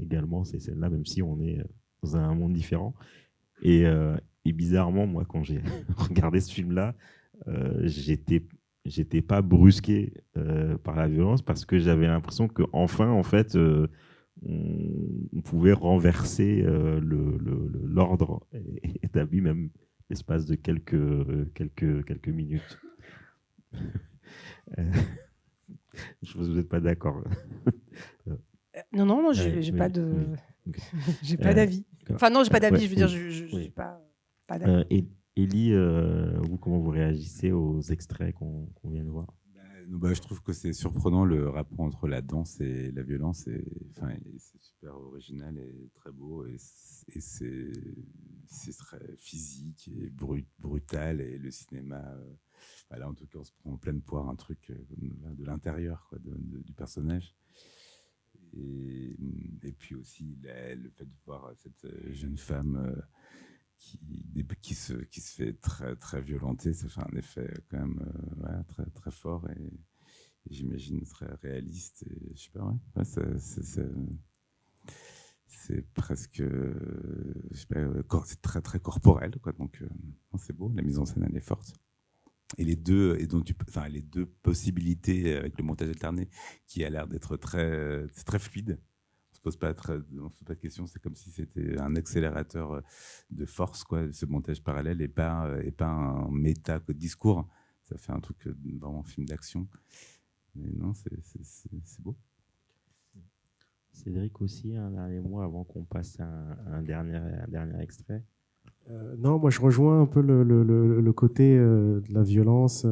également ces scènes-là, même si on est dans un monde différent. Et bizarrement, moi, quand j'ai regardé ce film-là, j'étais pas brusqué par la violence parce que j'avais l'impression qu'enfin, en fait, on pouvait renverser l'ordre établi, même l'espace de quelques minutes. Je pense que vous n'êtes pas d'accord. Non, moi, j'ai pas j'ai pas d'avis. Enfin, non, j'ai pas d'avis, je veux dire, j'ai pas d'avis. Élie, vous, comment vous réagissez aux extraits qu'on vient de voir? Je trouve que c'est surprenant le rapport entre la danse et la violence. C'est super original et très beau. Et c'est très physique et brutal. Et le cinéma, là, en tout cas, on se prend en pleine poire un truc de l'intérieur du personnage. Et puis aussi, le fait de voir cette jeune femme qui se fait très, très violenter, ça fait un effet quand même très, très fort et j'imagine très réaliste. Et je sais pas, c'est presque, je sais pas, c'est très, très corporel, quoi. Donc, c'est beau, la mise en scène, elle est forte. Et les deux possibilités avec le montage alterné qui a l'air d'être très, très fluide. On se pose pas de questions, c'est comme si c'était un accélérateur de force, quoi, ce montage parallèle et pas un discours. Ça fait un truc vraiment film d'action. Mais non, c'est beau. Cédric aussi, un dernier mot avant qu'on passe à un dernier extrait. Non, moi je rejoins un peu le côté de la violence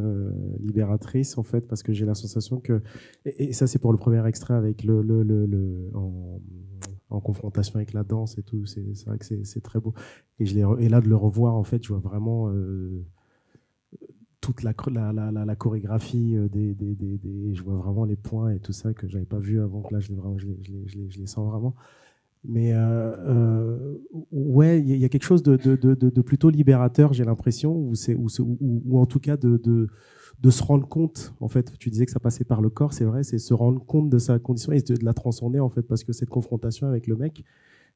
libératrice en fait, parce que j'ai la sensation que, et ça c'est pour le premier extrait avec en confrontation avec la danse et tout, c'est vrai que c'est très beau. Et là de le revoir en fait, je vois vraiment toute la chorégraphie je vois vraiment les points et tout ça que j'avais pas vu avant, que là je les sens vraiment. Mais ouais, il y a quelque chose de plutôt libérateur, j'ai l'impression, ou en tout cas de se rendre compte. En fait, tu disais que ça passait par le corps, c'est vrai, c'est se rendre compte de sa condition et de la transcender en fait, parce que cette confrontation avec le mec,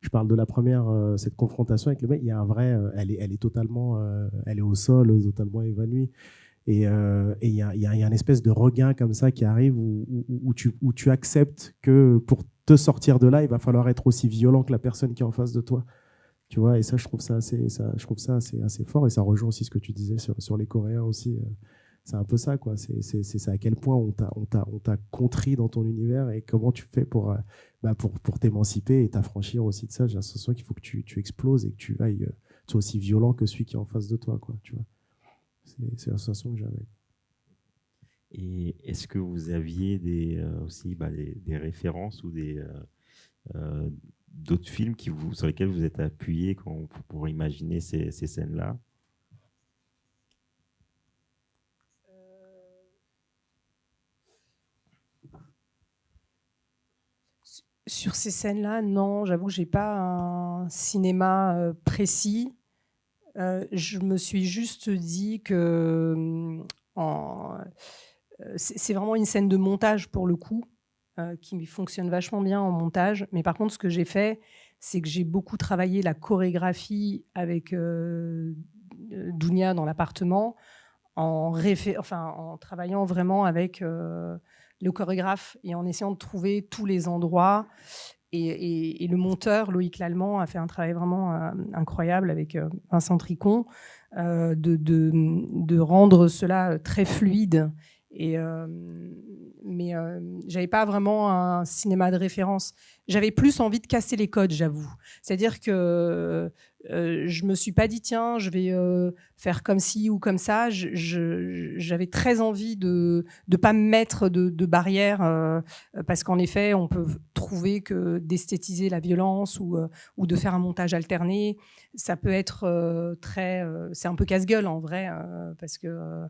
je parle de la première, cette confrontation avec le mec, il y a un vrai, elle est totalement, elle est au sol, totalement évanouie. Et il y a une espèce de regain comme ça qui arrive où tu acceptes que pour te sortir de là, il va falloir être aussi violent que la personne qui est en face de toi. Tu vois, et ça, je trouve ça assez fort. Et ça rejoint aussi ce que tu disais sur les Coréens aussi. C'est un peu ça, quoi. C'est à quel point on t'a contrit dans ton univers et comment tu fais pour t'émanciper et t'affranchir aussi de ça. J'ai l'impression qu'il faut que tu exploses et que tu sois aussi violent que celui qui est en face de toi, quoi. Tu vois. C'est la sensation que j'avais. Et est-ce que vous aviez aussi des références ou d'autres films sur lesquels vous êtes appuyé pour imaginer ces scènes-là? Sur ces scènes-là, non, j'avoue que j'ai pas un cinéma précis. Je me suis juste dit que c'est vraiment une scène de montage pour le coup, qui fonctionne vachement bien en montage. Mais par contre, ce que j'ai fait, c'est que j'ai beaucoup travaillé la chorégraphie avec Dounia dans l'appartement, en travaillant vraiment avec le chorégraphe et en essayant de trouver tous les endroits. Et le monteur, Loïc Lallemand, a fait un travail vraiment incroyable avec Vincent Tricon, de rendre cela très fluide. Mais j'avais pas vraiment un cinéma de référence. J'avais plus envie de casser les codes, j'avoue. C'est-à-dire que je me suis pas dit tiens, je vais faire comme ci ou comme ça. J'avais très envie de pas me mettre de barrières parce qu'en effet, on peut trouver que d'esthétiser la violence ou de faire un montage alterné, ça peut être c'est un peu casse-gueule en vrai parce que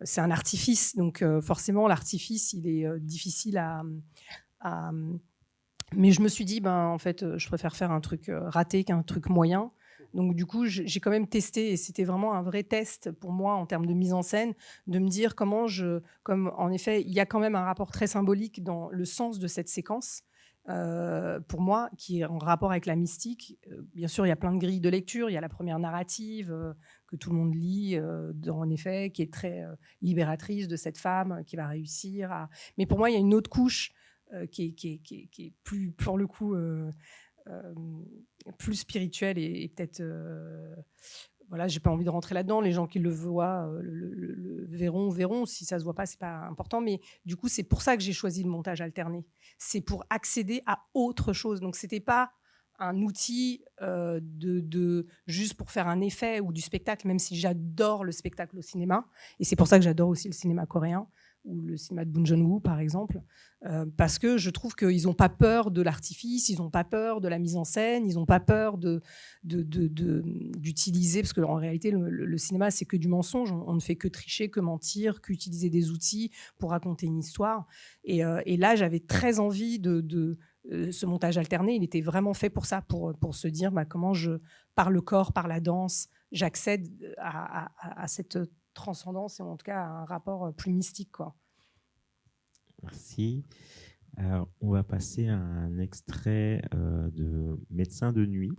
c'est un artifice, donc forcément l'artifice il est difficile à... Mais je me suis dit en fait je préfère faire un truc raté qu'un truc moyen. Donc du coup j'ai quand même testé et c'était vraiment un vrai test pour moi en termes de mise en scène, de me dire comme en effet il y a quand même un rapport très symbolique dans le sens de cette séquence. Pour moi, qui est en rapport avec la mystique. Bien sûr, il y a plein de grilles de lecture. Il y a la première narrative que tout le monde lit, en effet, qui est très libératrice de cette femme qui va réussir à... Mais pour moi, il y a une autre couche qui est plus, pour le coup, plus spirituelle et peut-être... Voilà, j'ai pas envie de rentrer là-dedans. Les gens qui le voient le verront. Si ça se voit pas, c'est pas important. Mais du coup, c'est pour ça que j'ai choisi le montage alterné. C'est pour accéder à autre chose. Donc, c'était pas un outil juste pour faire un effet ou du spectacle, même si j'adore le spectacle au cinéma. Et c'est pour ça que j'adore aussi le cinéma coréen ou le cinéma de Bong Joon-ho, par exemple, parce que je trouve qu'ils n'ont pas peur de l'artifice, ils n'ont pas peur de la mise en scène, ils n'ont pas peur d'utiliser, parce qu'en réalité, le cinéma, c'est que du mensonge, on ne fait que tricher, que mentir, qu'utiliser des outils pour raconter une histoire. Et là, j'avais très envie ce montage alterné, il était vraiment fait pour ça, pour se dire comment par le corps, par la danse, j'accède à cette transcendance et en tout cas à un rapport plus mystique, quoi. Merci. Alors, on va passer à un extrait de Médecin de nuit.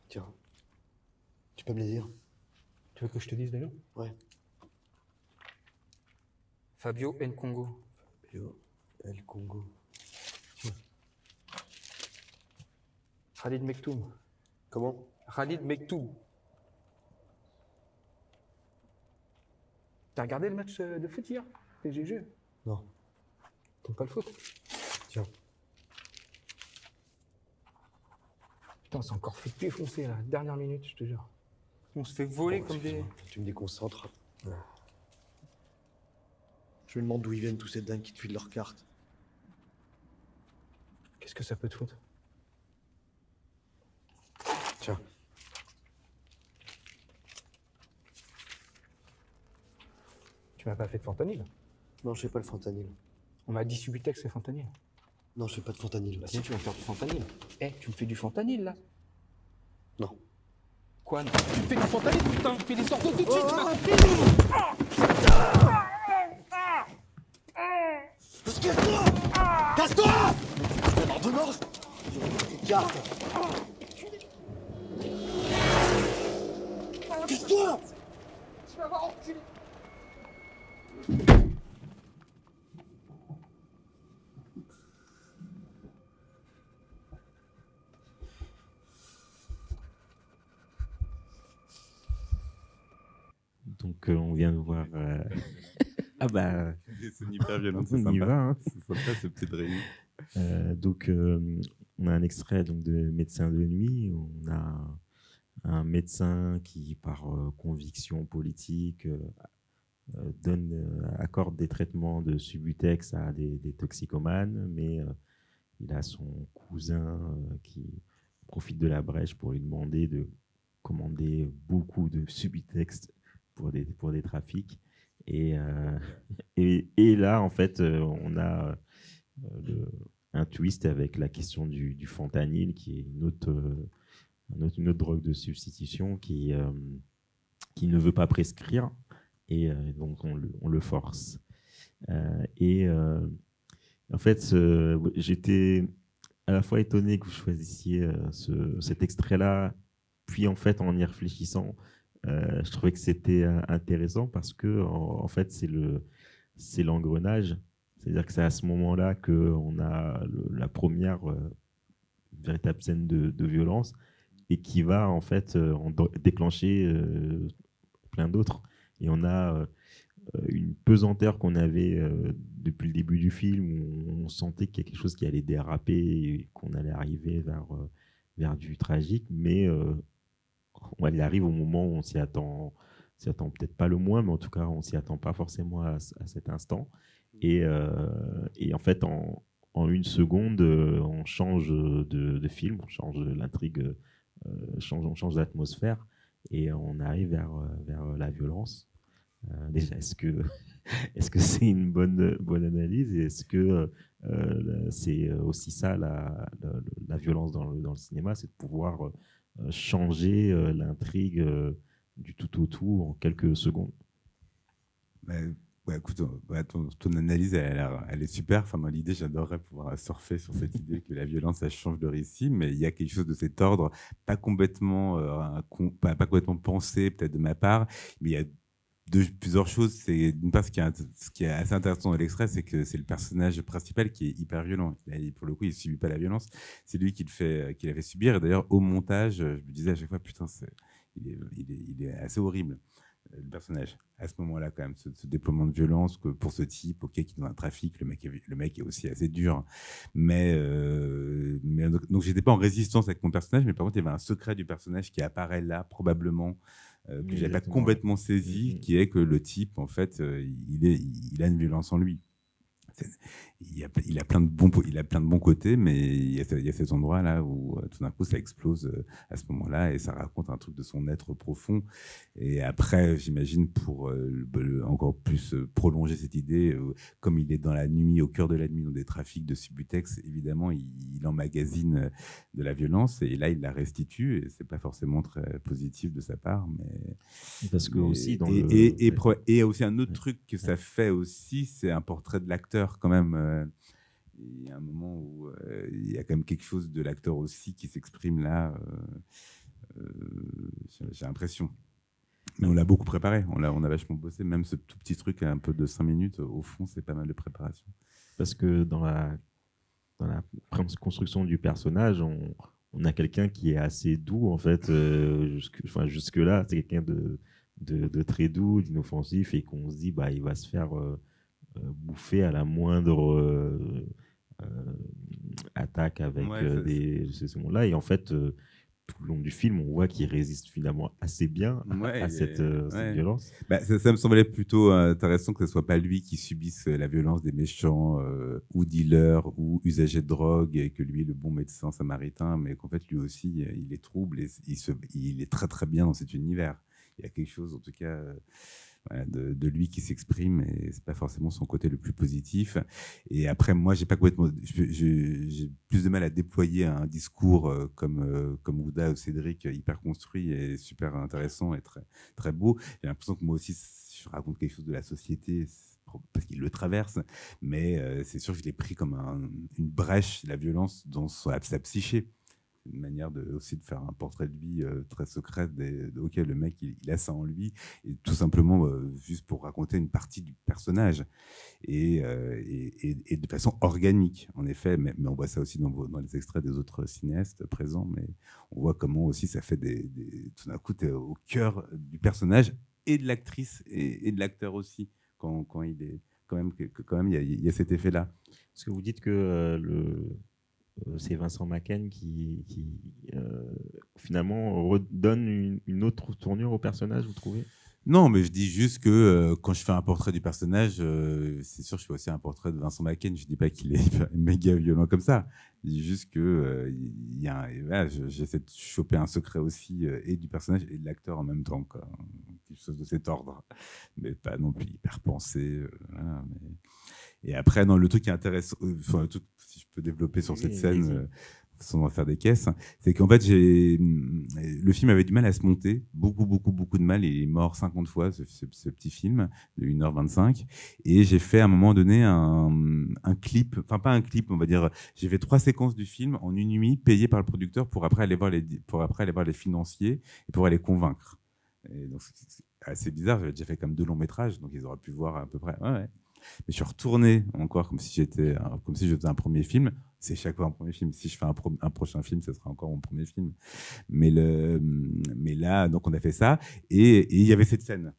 Tiens, tu peux me les dire? Tu veux que je te dise d'ailleurs? Ouais. Fabio Nkongo. Fabio Nkongo. Tiens. Khalid Mektoum. Comment? Khalid Mektoum. T'as regardé le match de foot hier? PGG? Non. T'aimes pas le foot? Tiens. Putain, c'est encore fait défoncer la dernière minute, je te jure. On se fait voler comme des... Tu me déconcentres. Ouais. Je me demande d'où ils viennent tous ces dingues qui te filent leurs cartes. Qu'est-ce que ça peut te foutre? Tiens. Tu m'as pas fait de fentanyl? Non, je fais pas le fentanyl. On m'a dit Subutex, c'est fentanyl. Non, je fais pas de fentanyl. Bah si, tu vas me faire du fentanyl. Eh, tu me fais du fentanyl, là? Non. Quoi, non? Tu me fais du fentanyl, putain, je fais des sorties tout de suite, Casse-toi! Casse-toi! Je te l'ordonnance! Je vais te tes cartes! Casse-toi! Tu vas voir enculé! Donc on vient de voir... Ah bah... C'est hyper violent, c'est on y sympa. va, hein. C'est sympa, ce petit réunion. Donc on a un extrait donc, de Médecin de nuit. On a un médecin qui, par conviction politique, accorde des traitements de Subutex à des toxicomanes, mais il a son cousin qui profite de la brèche pour lui demander de commander beaucoup de subtextes pour des trafics. Et là, en fait, on a un twist avec la question du fentanyl, qui est une autre drogue de substitution qui ne veut pas prescrire, et donc on le force. En fait, j'étais à la fois étonné que vous choisissiez cet extrait-là, puis en fait, en y réfléchissant, je trouvais que c'était intéressant parce que en fait, c'est l'engrenage. C'est-à-dire que c'est à ce moment-là qu'on a la première véritable scène de violence et qui va en fait déclencher plein d'autres. Et on a une pesanteur qu'on avait depuis le début du film, où on sentait qu'il y a quelque chose qui allait déraper et qu'on allait arriver vers du tragique, mais il arrive au moment où on s'y attend peut-être pas le moins, mais en tout cas on s'y attend pas forcément à cet instant. Et en fait, en une seconde, on change de film, on change l'intrigue, on change d'atmosphère, et on arrive vers la violence. Déjà, est-ce que c'est une bonne analyse, et est-ce que c'est aussi ça la violence dans le cinéma, c'est de pouvoir changer l'intrigue du tout au tout en quelques secondes? Ouais, écoute, ton analyse, elle est super. Enfin, moi, l'idée, j'adorerais pouvoir surfer sur cette idée que la violence, ça change de récit, mais il y a quelque chose de cet ordre, pas complètement pensé, peut-être de ma part, mais il y a plusieurs choses. C'est d'une part, ce qui est assez intéressant dans l'extrait, c'est que c'est le personnage principal qui est hyper violent. Pour le coup, il ne subit pas la violence, c'est lui qui la fait subir. Et d'ailleurs, au montage, je me disais à chaque fois, putain, il est assez horrible, le personnage. À ce moment-là, quand même, ce déploiement de violence, que pour ce type, ok, qui est dans un trafic, le mec est aussi assez dur. Mais donc, j'étais pas en résistance avec mon personnage, mais par contre, il y avait un secret du personnage qui apparaît là, probablement, que j'avais pas complètement saisi, qui est que le type, en fait, il a une violence en lui. Il a plein de bons côtés, mais il y a cet endroit là où tout d'un coup ça explose à ce moment-là, et ça raconte un truc de son être profond. Et après, j'imagine, pour encore plus prolonger cette idée, comme il est dans la nuit, au cœur de la nuit, dans des trafics de Subutex, évidemment il emmagasine de la violence, et là il la restitue, et c'est pas forcément très positif de sa part, mais parce que aussi dans et aussi un autre truc que ça fait aussi, c'est un portrait de l'acteur quand même. Il y a un moment où il y a quand même quelque chose de l'acteur aussi qui s'exprime là. J'ai l'impression. Mais on l'a beaucoup préparé, on a vachement bossé, même ce tout petit truc un peu de 5 minutes, au fond, c'est pas mal de préparation. Parce que dans la construction du personnage, on a quelqu'un qui est assez doux, en fait. Jusque-là, c'est quelqu'un de très doux, d'inoffensif, et qu'on se dit, bah, il va se faire bouffer à la moindre attaque avec ce monde-là. Et en fait, tout le long du film, on voit qu'il résiste finalement assez bien à cette violence. Bah, ça me semblait plutôt intéressant que ce soit pas lui qui subisse la violence des méchants ou dealers ou usagers de drogue, et que lui, le bon médecin samaritain, mais qu'en fait, lui aussi, il est trouble, et il est très très bien dans cet univers. Il y a quelque chose, en tout cas, de lui qui s'exprime, et c'est pas forcément son côté le plus positif. Et après, moi, j'ai plus de mal à déployer un discours comme Ouda ou Cédric, hyper construit et super intéressant et très très beau. J'ai l'impression que moi aussi, je raconte quelque chose de la société, parce qu'il le traverse, mais c'est sûr que je l'ai pris comme une brèche, la violence, dans sa psyché. Une manière aussi de faire un portrait de lui très secret, ok, le mec il a ça en lui, et tout simplement juste pour raconter une partie du personnage, et de façon organique, en effet, mais on voit ça aussi dans les extraits des autres cinéastes présents, mais on voit comment aussi ça fait tout d'un coup t'es au cœur du personnage et de l'actrice et de l'acteur aussi, quand il est quand même il y a cet effet là. Parce que vous dites que c'est Vincent Macken qui finalement redonne une autre tournure au personnage, vous trouvez? Non, mais je dis juste que quand je fais un portrait du personnage, c'est sûr, je fais aussi un portrait de Vincent Macaigne. Je dis pas qu'il est méga violent comme ça. Je dis juste que voilà, j'essaie de choper un secret aussi et du personnage et de l'acteur en même temps, quoi. Quelque chose de cet ordre, mais pas non plus hyper pensé. Voilà, mais... Et après, non, le truc qui est intéressant, enfin, le truc, si je peux développer sur cette scène. Sans faire des caisses, c'est qu'en fait, le film avait du mal à se monter, beaucoup de mal. Il est mort 50 fois, ce petit film de 1h25. Et j'ai fait à un moment donné un clip, enfin pas un clip, on va dire, j'ai fait 3 séquences du film en une nuit, payées par le producteur pour après aller voir les financiers et pour aller convaincre. Et donc, c'est assez bizarre, j'avais déjà fait comme 2 longs métrages, donc ils auraient pu voir à peu près. Ouais. Mais je suis retourné encore comme si je faisais un premier film. C'est chaque fois un premier film. Si je fais un prochain film, ce sera encore mon premier film. Mais là, donc on a fait ça et il y avait cette scène.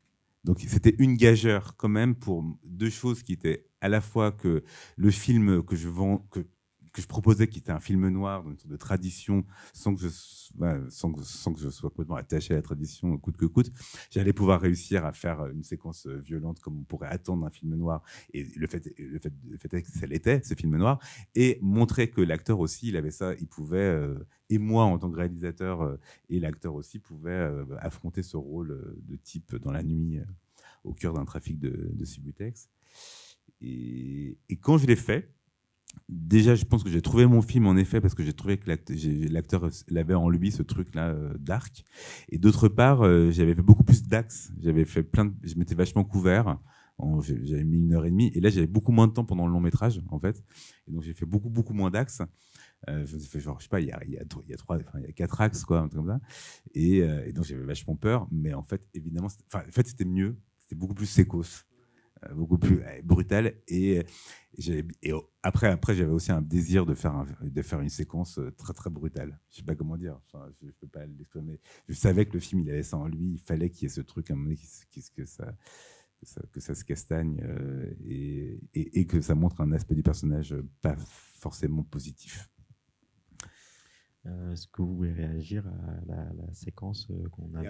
Donc c'était une gageure quand même pour 2 choses qui étaient à la fois que le film que je proposais, qui était un film noir, une sorte de tradition, sans que je sois complètement attaché à la tradition coûte que coûte, j'allais pouvoir réussir à faire une séquence violente comme on pourrait attendre d'un film noir. Et le fait est que ça l'était, ce film noir, et montrer que l'acteur aussi, il avait ça, il pouvait, et moi en tant que réalisateur, et l'acteur aussi, pouvait affronter ce rôle de type dans la nuit, au cœur d'un trafic de Subutex. Et quand je l'ai fait, déjà, je pense que j'ai trouvé mon film, en effet, parce que j'ai trouvé que l'acteur avait en lui ce truc-là dark. Et d'autre part, j'avais fait beaucoup plus d'axes. Je m'étais vachement couvert. J'avais mis 1h30. Et là, j'avais beaucoup moins de temps pendant le long métrage, en fait. Et donc, j'ai fait beaucoup moins d'axes. Je me suis fait genre, je sais pas, il y a 4 axes, quoi, un truc comme ça. Et donc, j'avais vachement peur. Mais en fait, évidemment, c'était mieux. C'était beaucoup plus sécos. Beaucoup plus brutal et après j'avais aussi un désir de faire une séquence très très brutale. Je sais pas comment dire, enfin, je peux pas l'exprimer. Je savais que le film il avait ça en lui, il fallait qu'il y ait ce truc à un moment donné que ça se castagne et que ça montre un aspect du personnage pas forcément positif. Est-ce que vous voulez réagir à la séquence qu'on a Et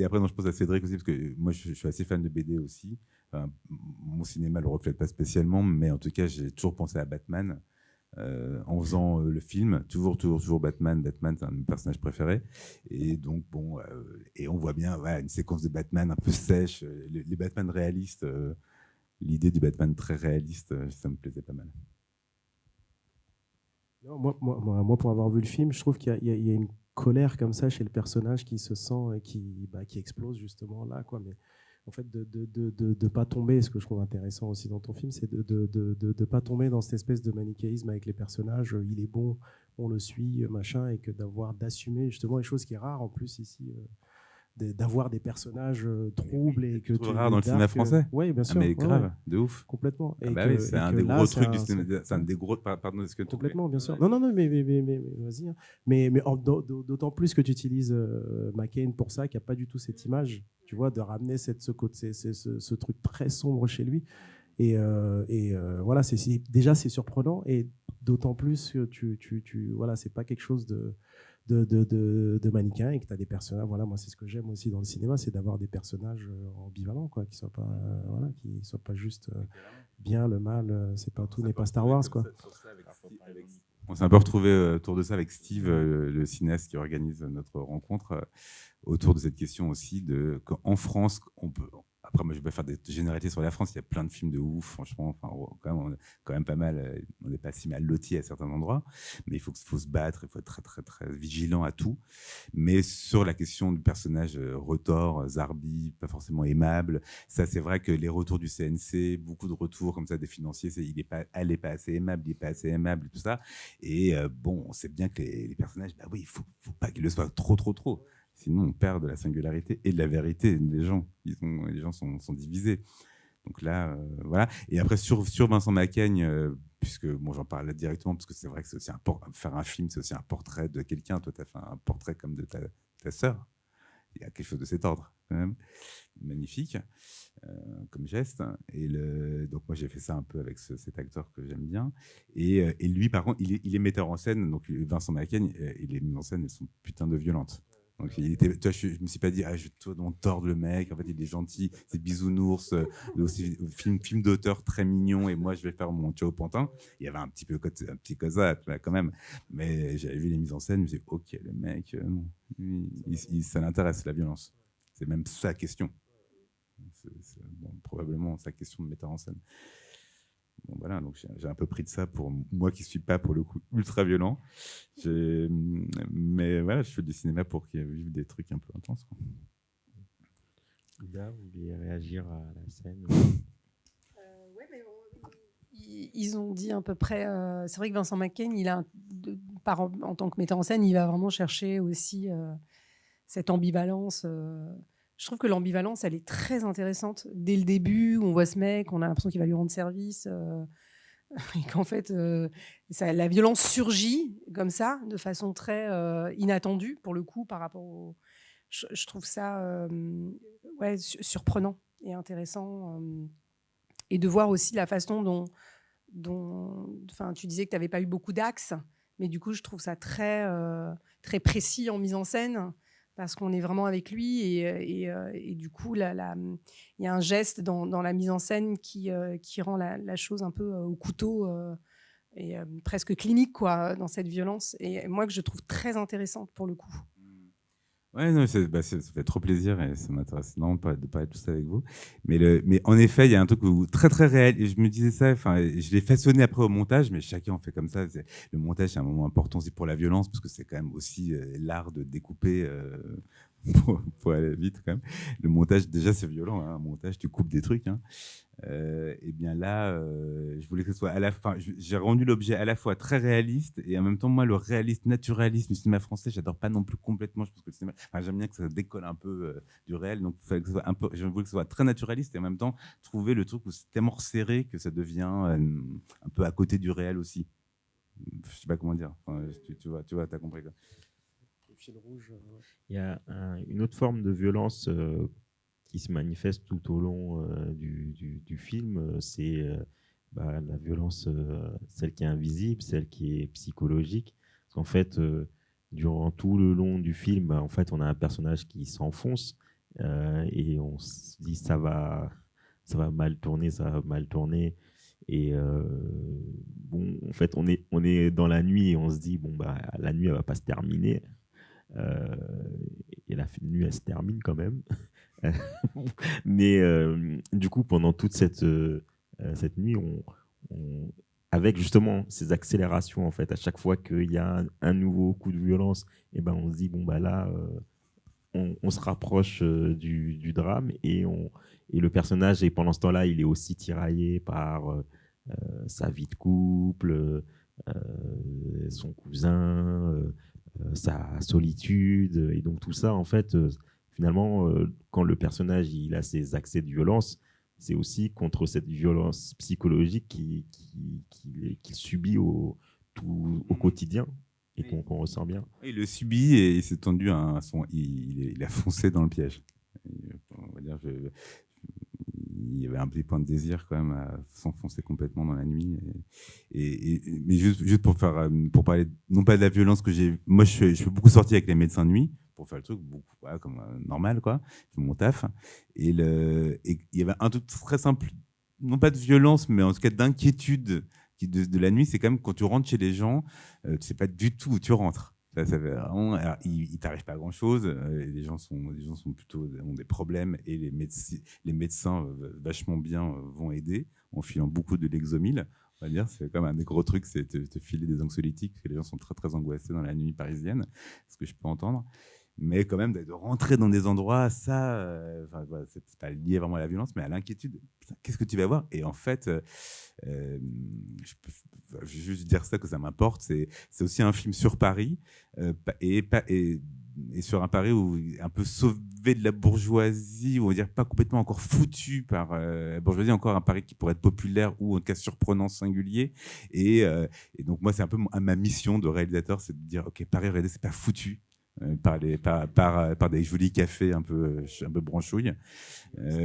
après, non, je pose à Cédric aussi, parce que moi, je suis assez fan de BD aussi. Enfin, mon cinéma ne le reflète pas spécialement, mais en tout cas, j'ai toujours pensé à Batman en faisant le film. Toujours Batman. Batman, c'est un de mes personnages préférés. Et donc, bon, et on voit bien une séquence de Batman un peu sèche. Les Batman réalistes, l'idée du Batman très réaliste, ça me plaisait pas mal. Non, moi, pour avoir vu le film, je trouve qu'il y a une colère comme ça chez le personnage qui se sent et qui explose justement là, quoi. Mais en fait, de pas tomber, ce que je trouve intéressant aussi dans ton film, c'est de pas tomber dans cette espèce de manichéisme avec les personnages. Il est bon, on le suit, machin, et que d'assumer justement les choses qui est rare en plus ici. D'avoir des personnages troubles et que tu rare dans le cinéma français. Oui, bien sûr. Mais grave, de ouf. Complètement. C'est un des gros trucs du cinéma. C'est un des gros. Pardon, est-ce que complètement, bien sûr. Non, mais vas-y. Mais d'autant plus que tu utilises Macaigne pour ça, qu'il n'y a pas du tout cette image, tu vois, de ramener ce truc très sombre chez lui. Et voilà, déjà c'est surprenant et d'autant plus que voilà, c'est pas quelque chose de mannequin et que tu as des personnages. Voilà, moi, c'est ce que j'aime aussi dans le cinéma, c'est d'avoir des personnages ambivalents, quoi, qui soient pas juste bien, le mal. C'est pas tout n'est pas Star Wars, quoi. On s'est un peu retrouvé autour de ça avec Steve, le cinéaste qui organise notre rencontre, autour de cette question aussi de qu'en France, on peut. Après, moi, je vais pas faire des généralités sur la France. Il y a plein de films de ouf, franchement. Enfin, quand même pas mal. On n'est pas si mal lotis à certains endroits. Mais il faut se battre. Il faut être très, très, très vigilant à tout. Mais sur la question du personnage retors, Zarbi, pas forcément aimable. Ça, c'est vrai que les retours du CNC, beaucoup de retours comme ça des financiers, elle n'est pas assez aimable, il n'est pas assez aimable, et tout ça. Et bon, on sait bien que les personnages, bah oui, il faut pas qu'ils le soient trop. Sinon, on perd de la singularité et de la vérité des gens. Les gens sont divisés. Donc là, voilà. Et après, sur Vincent Macaigne, puisque bon, j'en parle là directement, parce que c'est vrai que c'est aussi faire un film, c'est aussi un portrait de quelqu'un. Toi, tu as fait un portrait comme de ta sœur. Il y a quelque chose de cet ordre, quand même. Magnifique, comme geste. Et donc, moi, j'ai fait ça un peu avec cet acteur que j'aime bien. Et lui, par contre, il est metteur en scène. Donc, Vincent Macaigne, les mises en scène, elles sont putain de violentes. Donc, toi, je me suis pas dit, je vais tordre le mec. En fait, il est gentil, c'est bisounours, aussi film d'auteur très mignon. Et moi, je vais faire mon Ciao Pantin. Il y avait un petit cosa, quand même. Mais j'avais vu les mises en scène, je me disais, ok, le mec, non, ça l'intéresse, la violence. C'est même sa question. C'est probablement sa question de metteur en scène. Bon, voilà, donc j'ai un peu pris de ça pour moi qui ne suis pas, pour le coup, ultra violent. Mais voilà, je fais du cinéma pour qu'il y ait des trucs un peu intenses. Ida, vous vouliez réagir à la scène? Ouais, mais ils ont dit à peu près... c'est vrai que Vincent Macaigne, en tant que metteur en scène, il va vraiment chercher aussi cette ambivalence. Je trouve que l'ambivalence, elle est très intéressante. Dès le début, on voit ce mec, on a l'impression qu'il va lui rendre service, et qu'en fait, la violence surgit comme ça, de façon très inattendue, pour le coup, par rapport au... Je trouve ça surprenant et intéressant. Et de voir aussi la façon dont tu disais que tu n'avais pas eu beaucoup d'axes, mais du coup, je trouve ça très, très précis en mise en scène, parce qu'on est vraiment avec lui et du coup, il y a un geste dans la mise en scène qui rend la chose un peu au couteau et presque clinique, quoi, dans cette violence. Et moi, que je trouve très intéressante pour le coup. Ouais, non, ça fait trop plaisir et ça m'intéresse énormément de parler de tout ça avec vous. Mais en effet, il y a un truc très très réel. Et je me disais ça, je l'ai façonné après au montage, mais chacun en fait comme ça. Le montage, c'est un moment important aussi pour la violence, parce que c'est quand même aussi l'art de découper pour aller vite quand même. Le montage, déjà, c'est violent. Un montage, tu coupes des trucs. Et bien là, je voulais que ce soit à la fin. J'ai rendu l'objet à la fois très réaliste et en même temps, moi, le réaliste, naturalisme du cinéma français, j'adore pas non plus complètement. Je pense que le cinéma, j'aime bien que ça décolle un peu du réel, donc il fallait que ce soit un peu. Je voulais que ce soit très naturaliste et en même temps trouver le truc où c'est tellement resserré que ça devient un peu à côté du réel aussi. Je sais pas comment dire. Tu vois, t'as compris quoi. Le fil rouge. Il y a une autre forme de violence qui se manifeste tout au long du film, c'est la violence, celle qui est invisible, celle qui est psychologique. Parce qu'en fait, durant tout le long du film, en fait, on a un personnage qui s'enfonce et on se dit ça va mal tourner, ça va mal tourner. Et en fait, on est dans la nuit et on se dit la nuit elle va pas se terminer. Et la nuit elle se termine quand même. Mais du coup, pendant toute cette nuit, avec justement ces accélérations, en fait, à chaque fois qu'il y a un nouveau coup de violence, et on se dit là, on se rapproche du drame et le personnage, et pendant ce temps-là, il est aussi tiraillé par sa vie de couple, son cousin, sa solitude, et donc tout ça, en fait. Finalement, quand le personnage il a ses accès de violence, c'est aussi contre cette violence psychologique qu'il subit au quotidien et qu'on ressent bien. Il le subit et il s'est tendu il a foncé dans le piège. On va dire, il y avait un petit point de désir quand même à s'enfoncer complètement dans la nuit. Mais juste pour parler, non pas de la violence que j'ai... Moi, je suis beaucoup sorti avec les médecins de nuit, pour faire le truc comme normal, quoi. Je fais mon taf. Et il y avait un truc très simple, non pas de violence, mais en tout cas d'inquiétude de la nuit. C'est quand même quand tu rentres chez les gens, tu sais pas du tout où tu rentres. Ça fait vraiment, alors, il t'arrive pas grand chose. Les gens sont plutôt ont des problèmes et les médecins vachement bien vont aider en filant beaucoup de Lexomil. On va dire, c'est comme un des gros trucs, c'est te filer des anxiolytiques parce que les gens sont très très angoissés dans la nuit parisienne, ce que je peux entendre. Mais quand même, de rentrer dans des endroits, ça, c'est pas lié vraiment à la violence, mais à l'inquiétude. Qu'est-ce que tu vas voir? Et en fait, je vais juste dire ça, que ça m'importe. C'est aussi un film sur Paris, et sur un Paris où un peu sauvé de la bourgeoisie, on va dire pas complètement encore foutu par la bourgeoisie, encore un Paris qui pourrait être populaire ou en tout cas surprenant, singulier. Et donc moi, c'est un peu ma mission de réalisateur, c'est de dire, ok, Paris, regardez, c'est pas foutu. par des jolis cafés un peu branchouilles,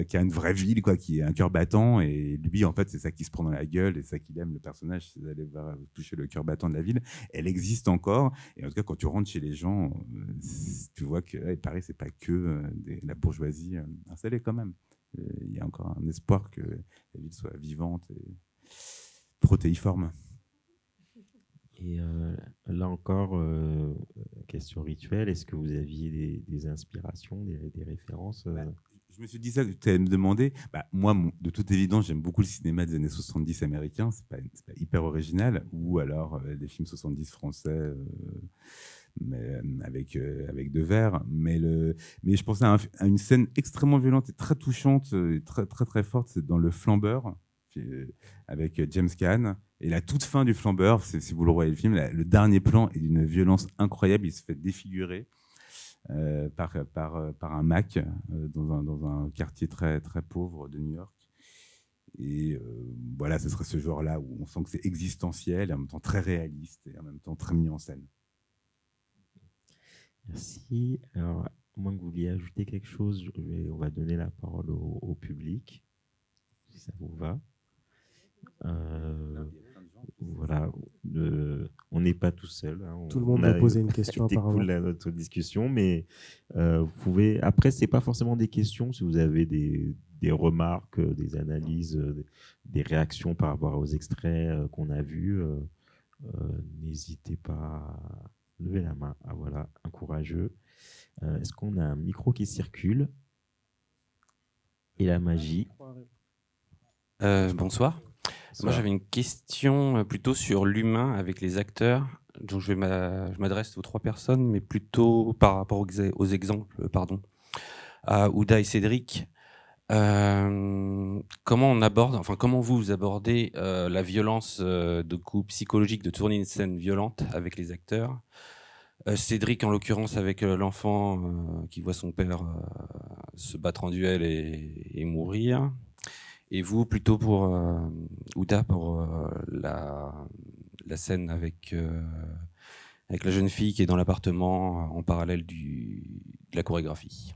qui a une vraie ville, quoi, qui est un cœur battant. Et lui, en fait, c'est ça qui se prend dans la gueule et ça qu'il aime, le personnage, c'est d'aller toucher le cœur battant de la ville. Elle existe encore. Et en tout cas, quand tu rentres chez les gens, tu vois que Paris, c'est pas que la bourgeoisie installée quand même. Il y a encore un espoir que la ville soit vivante et protéiforme. Et là encore, question rituelle, est-ce que vous aviez des inspirations, des références Je me suis dit ça, tu allais me demander. Moi, de toute évidence, j'aime beaucoup le cinéma des années 70 américain, c'est pas hyper original, ou alors les films 70 français, mais avec Devers. Mais je pensais à une scène extrêmement violente et très touchante, et très, très, très forte, c'est dans Le Flambeur, avec James Caan. Et la toute fin du Flambeur, si vous le voyez le film, le dernier plan est d'une violence incroyable. Il se fait défigurer par un Mac dans un quartier très, très pauvre de New York. Et voilà, ce serait ce genre-là où on sent que c'est existentiel, et en même temps très réaliste, et en même temps très mis en scène. Merci. Alors, à moins que vous vouliez ajouter quelque chose, on va donner la parole au public, si ça vous va. Voilà, on n'est pas tout seul. Hein. Tout le monde a posé une question apparemment. C'était cool notre discussion, mais vous pouvez. Après, c'est pas forcément des questions. Si vous avez des remarques, des analyses, des réactions par rapport aux extraits qu'on a vus, n'hésitez pas à lever la main. Ah voilà, un courageux. Est-ce qu'on a un micro qui circule? Et la magie. Bonsoir. Moi, j'avais une question plutôt sur l'humain avec les acteurs. Donc, je m'adresse aux 3 personnes, mais plutôt par rapport aux exemples, à Ouda et Cédric. Comment vous abordez la violence de coup psychologique de tourner une scène violente avec les acteurs? Cédric, en l'occurrence, avec l'enfant qui voit son père se battre en duel et mourir. Et vous, plutôt pour Ouda, pour la scène avec la jeune fille qui est dans l'appartement en parallèle de la chorégraphie.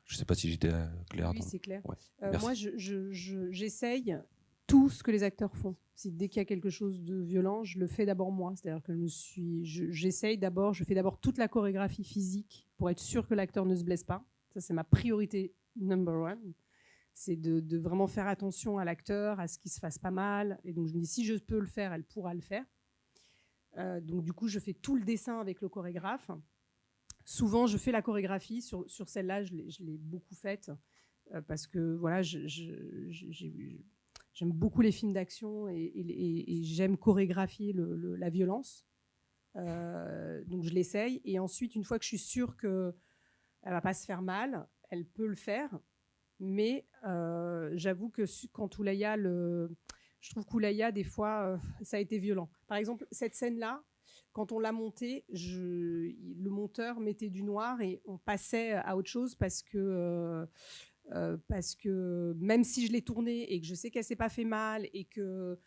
Je ne sais pas si j'étais clair. Oui, c'est clair. Ouais, moi, j'essaye tout ce que les acteurs font. Dès qu'il y a quelque chose de violent, je le fais d'abord moi. C'est-à-dire que je fais d'abord toute la chorégraphie physique pour être sûr que l'acteur ne se blesse pas. Ça, c'est ma priorité number one. C'est de vraiment faire attention à l'acteur, à ce qu'il se fasse pas mal. Et donc, je me dis, si je peux le faire, elle pourra le faire. Donc, du coup, je fais tout le dessin avec le chorégraphe. Souvent, je fais la chorégraphie. Sur celle-là, je l'ai beaucoup faite parce que voilà, j'aime beaucoup les films d'action et j'aime chorégraphier la violence. Donc, je l'essaye. Et ensuite, une fois que je suis sûre qu'elle ne va pas se faire mal, elle peut le faire. Mais j'avoue que quand Oulaya, je trouve qu'Oulaya, des fois, ça a été violent. Par exemple, cette scène-là, quand on l'a montée, le monteur mettait du noir et on passait à autre chose parce que même si je l'ai tournée et que je sais qu'elle s'est pas fait mal et que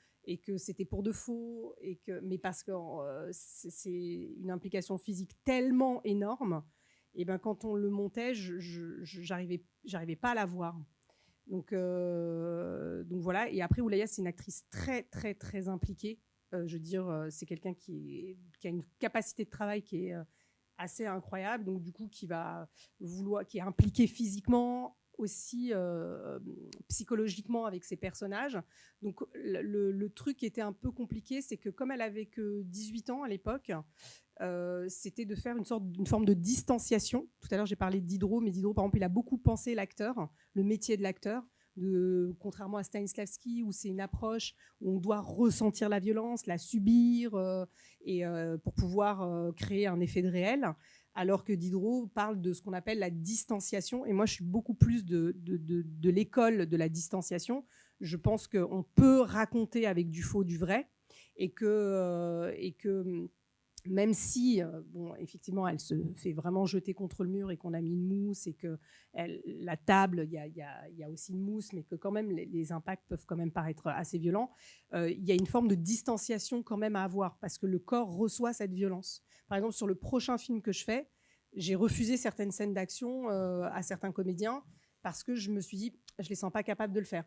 c'était pour de faux, mais parce que c'est une implication physique tellement énorme, et ben quand on le montait, j'arrivais pas à la voir. Donc voilà. Et après, Oulaya, c'est une actrice très très très impliquée. Je veux dire, c'est quelqu'un qui a une capacité de travail qui est assez incroyable. Donc du coup, qui est impliquée physiquement, aussi psychologiquement avec ses personnages. Donc le truc qui était un peu compliqué, c'est que comme elle avait que 18 ans à l'époque, c'était de faire une forme de distanciation. Tout à l'heure, j'ai parlé de Diderot, mais Diderot, par exemple, il a beaucoup pensé l'acteur, le métier de l'acteur, contrairement à Stanislavski, où c'est une approche où on doit ressentir la violence, la subir, pour pouvoir créer un effet de réel, alors que Diderot parle de ce qu'on appelle la distanciation. Et moi, je suis beaucoup plus de l'école de la distanciation. Je pense qu'on peut raconter avec du faux, du vrai, et que même si, effectivement, elle se fait vraiment jeter contre le mur et qu'on a mis une mousse et que la table, il y a aussi une mousse, mais que quand même les impacts peuvent quand même paraître assez violents, il y a une forme de distanciation quand même à avoir parce que le corps reçoit cette violence. Par exemple, sur le prochain film que je fais, j'ai refusé certaines scènes d'action à certains comédiens parce que je me suis dit, je les sens pas capables de le faire.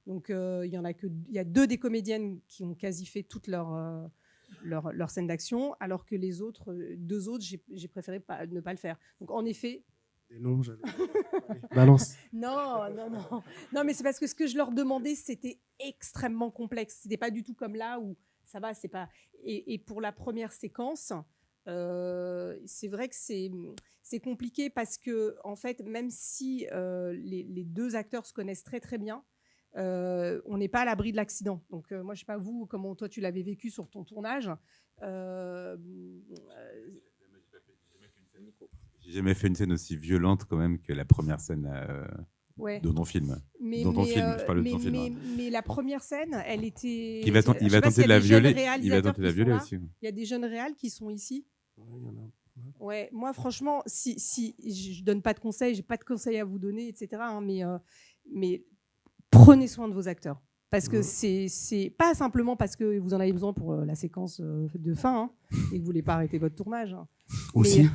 Donc il y a 2 des comédiennes qui ont quasi fait toutes leurs scènes d'action, alors que les autres, 2 autres, j'ai préféré ne pas le faire. Donc en effet. Non, j'allais. Balance. Non, mais c'est parce que ce que je leur demandais, c'était extrêmement complexe. C'était pas du tout comme là où ça va, c'est pas. Et pour la première séquence, c'est vrai que c'est compliqué parce que en fait, même si les 2 acteurs se connaissent très très bien, on n'est pas à l'abri de l'accident. Donc moi, je sais pas vous comment toi tu l'avais vécu sur ton tournage. J'ai jamais fait une scène aussi violente quand même que la première scène de ton film. Je parle de ton film. Mais la première scène, elle était. Il va tenter de la violer. Il va tenter de la violer aussi. Il y a des jeunes réals qui sont ici. Ouais, moi franchement, si je donne pas de conseils, j'ai pas de conseils à vous donner, etc. Hein, mais prenez soin de vos acteurs. Parce que c'est pas simplement parce que vous en avez besoin pour la séquence de fin et que vous voulez pas arrêter votre tournage. Aussi,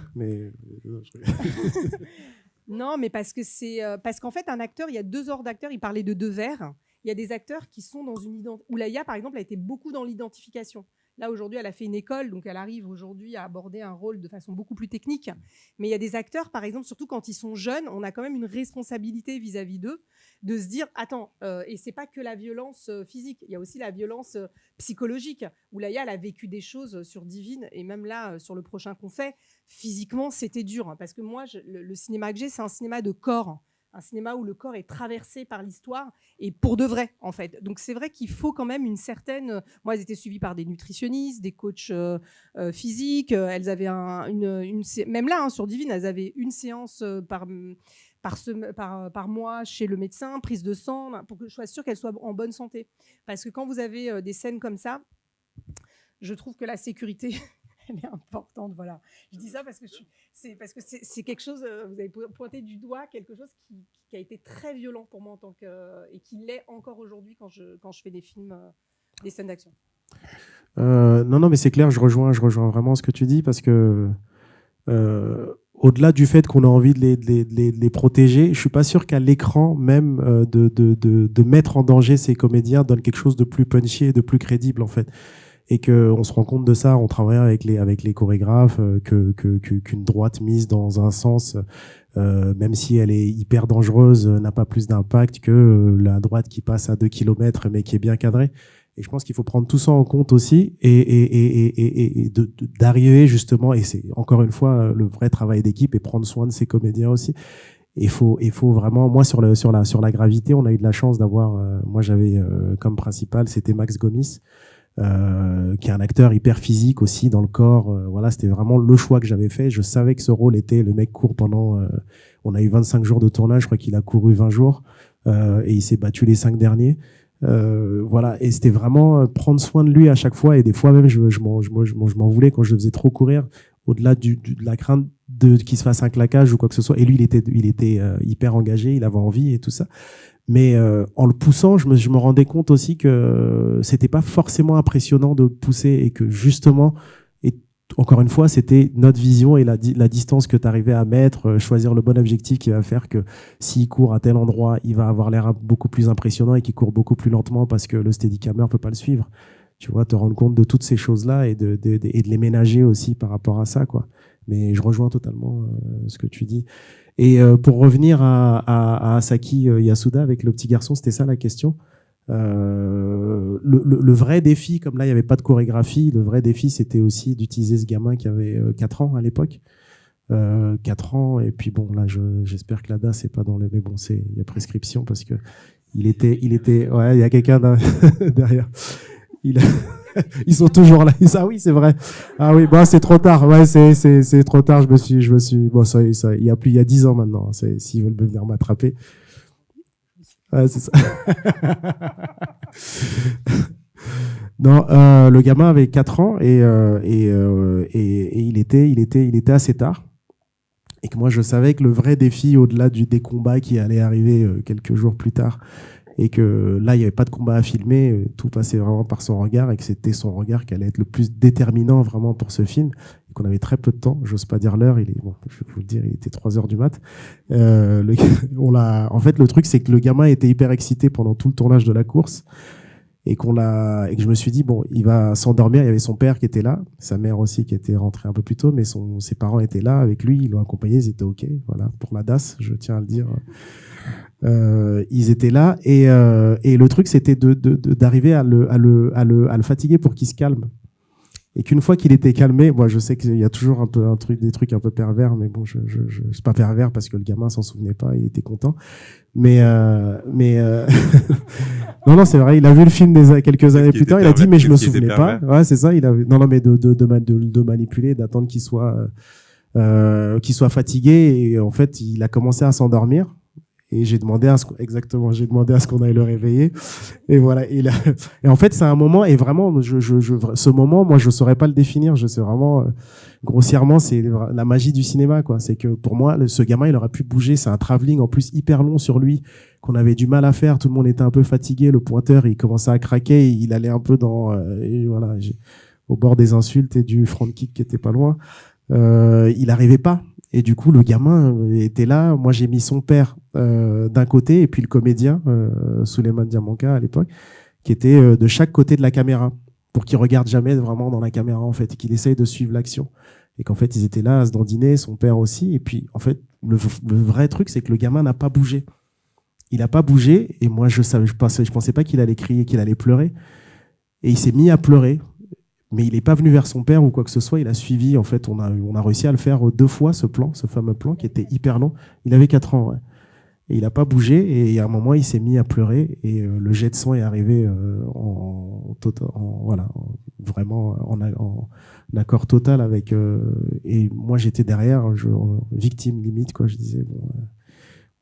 non, mais parce qu'en fait, un acteur, il y a 2 ordres d'acteurs. Il parlait de 2 vers. Il y a des acteurs qui sont dans une identité. Oulaya, par exemple, a été beaucoup dans l'identification. Là, aujourd'hui, elle a fait une école, donc elle arrive aujourd'hui à aborder un rôle de façon beaucoup plus technique. Mais il y a des acteurs, par exemple, surtout quand ils sont jeunes, on a quand même une responsabilité vis-à-vis d'eux, de se dire, attends, et c'est pas que la violence physique, il y a aussi la violence psychologique. Oulaya, elle a vécu des choses sur Divine, et même là, sur le prochain qu'on fait, physiquement, c'était dur. Parce que moi, le cinéma que j'ai, c'est un cinéma de corps. Un cinéma où le corps est traversé par l'histoire et pour de vrai, en fait. Donc, c'est vrai qu'il faut quand même une certaine... Moi, elles étaient suivies par des nutritionnistes, des coachs physiques. Elles avaient même là, sur Divine, elles avaient une séance par mois chez le médecin, prise de sang, pour que je sois sûre qu'elles soient en bonne santé. Parce que quand vous avez des scènes comme ça, je trouve que la sécurité... elle est importante, voilà. Je dis ça parce que c'est quelque chose, vous avez pointé du doigt quelque chose qui a été très violent pour moi et qui l'est encore aujourd'hui quand je fais des films, des scènes d'action. Non, mais c'est clair, je rejoins vraiment ce que tu dis parce que au-delà du fait qu'on a envie de les protéger, je suis pas sûr qu'à l'écran même de mettre en danger ces comédiens donne quelque chose de plus punchy et de plus crédible en fait. Et qu'on se rend compte de ça en travaillant avec les chorégraphes, qu'une droite mise dans un sens, même si elle est hyper dangereuse, n'a pas plus d'impact que la droite qui passe à 2 km mais qui est bien cadrée. Et je pense qu'il faut prendre tout ça en compte aussi et d'arriver justement, et c'est encore une fois le vrai travail d'équipe, et prendre soin de ces comédiens aussi. Il faut vraiment, moi sur la gravité, on a eu de la chance d'avoir, moi j'avais comme principal, c'était Max Gomis, qui est un acteur hyper physique aussi dans le corps. Voilà, c'était vraiment le choix que j'avais fait. Je savais que ce rôle était, le mec court pendant, on a eu 25 jours de tournage, je crois qu'il a couru 20 jours et il s'est battu les 5 derniers. Voilà, et c'était vraiment prendre soin de lui à chaque fois, et des fois même je m'en voulais quand je le faisais trop courir, au-delà de la crainte qu'il se fasse un claquage ou quoi que ce soit. Et lui, il était hyper engagé, il avait envie et tout ça. Mais en le poussant, je me rendais compte aussi que c'était pas forcément impressionnant de le pousser, et que justement, et encore une fois, c'était notre vision et la distance que tu arrivais à mettre, choisir le bon objectif qui va faire que s'il court à tel endroit, il va avoir l'air beaucoup plus impressionnant, et qu'il court beaucoup plus lentement parce que le Steadicammer peut pas le suivre. Tu vois, te rendre compte de toutes ces choses-là et de les ménager aussi par rapport à ça, quoi. Mais je rejoins totalement ce que tu dis. Et pour revenir à Asaki Yasuda avec le petit garçon, c'était ça la question. Le vrai défi, comme là il n'y avait pas de chorégraphie, le vrai défi c'était aussi d'utiliser ce gamin qui avait 4 ans à l'époque. 4 ans, et puis bon là j'espère que l'ADA c'est pas dans le... Mais bon, il y a prescription parce que il était ouais, il y a quelqu'un derrière. Ils sont toujours là. Ah oui, c'est vrai. Ah oui, bah c'est trop tard. Ouais, c'est trop tard. Je me suis. Bon, ça, il y a 10 ans maintenant. S'ils veulent venir m'attraper. Ouais, c'est ça. Non, le gamin avait 4 ans et il était assez tard. Et que moi, je savais que le vrai défi, au-delà des combats qui allaient arriver quelques jours plus tard, et que là, il n'y avait pas de combat à filmer, tout passait vraiment par son regard, et que c'était son regard qui allait être le plus déterminant vraiment pour ce film. et qu'on avait très peu de temps. J'ose pas dire l'heure, je vais vous le dire, il était 3h du mat. En fait, le truc, c'est que le gamin était hyper excité pendant tout le tournage de la course et que je me suis dit, bon, il va s'endormir. Il y avait son père qui était là, sa mère aussi qui était rentrée un peu plus tôt, mais ses parents étaient là avec lui, ils l'ont accompagné, ils étaient OK. Voilà, pour la DAS, je tiens à le dire. Ils étaient là et le truc, c'était d'arriver à le fatiguer pour qu'il se calme. Et qu'une fois qu'il était calmé, moi je sais qu'il y a toujours des trucs un peu pervers, mais bon, c'est pas pervers parce que le gamin s'en souvenait pas, il était content. Mais non, c'est vrai, il a vu le film quelques années plus tard, il a dit mais je me souvenais pas. Ouais, c'est ça, il a vu. Non, mais de manipuler, d'attendre qu'il soit fatigué, et en fait, il a commencé à s'endormir. Et j'ai demandé à ce qu'on aille le réveiller. Et voilà. Et en fait, c'est un moment, et vraiment, ce moment, moi, je saurais pas le définir. Je sais vraiment, grossièrement, c'est la magie du cinéma, quoi. C'est que pour moi, ce gamin, il aurait pu bouger. C'est un travelling en plus hyper long sur lui, qu'on avait du mal à faire. Tout le monde était un peu fatigué. Le pointeur, il commençait à craquer. Il allait un peu et voilà, au bord des insultes et du front kick qui était pas loin. Il arrivait pas. Et du coup, le gamin était là. Moi, j'ai mis son père d'un côté et puis le comédien, Souleymane Diamanka à l'époque, qui était de chaque côté de la caméra pour qu'il regarde jamais vraiment dans la caméra, en fait, et qu'il essaye de suivre l'action. Et qu'en fait, ils étaient là à se dandiner, son père aussi. Et puis, en fait, le vrai truc, c'est que le gamin n'a pas bougé. Il n'a pas bougé. Et moi, je pensais pas qu'il allait crier, qu'il allait pleurer. Et il s'est mis à pleurer. Mais il n'est pas venu vers son père ou quoi que ce soit. Il a suivi. En fait, on a réussi à le faire 2 fois, ce fameux plan qui était hyper long. Il avait 4 ans, ouais. Et il n'a pas bougé. Et à un moment, il s'est mis à pleurer. Et le jet de sang est arrivé vraiment en accord total avec. Et moi, j'étais derrière, victime limite, quoi. Je disais, bon,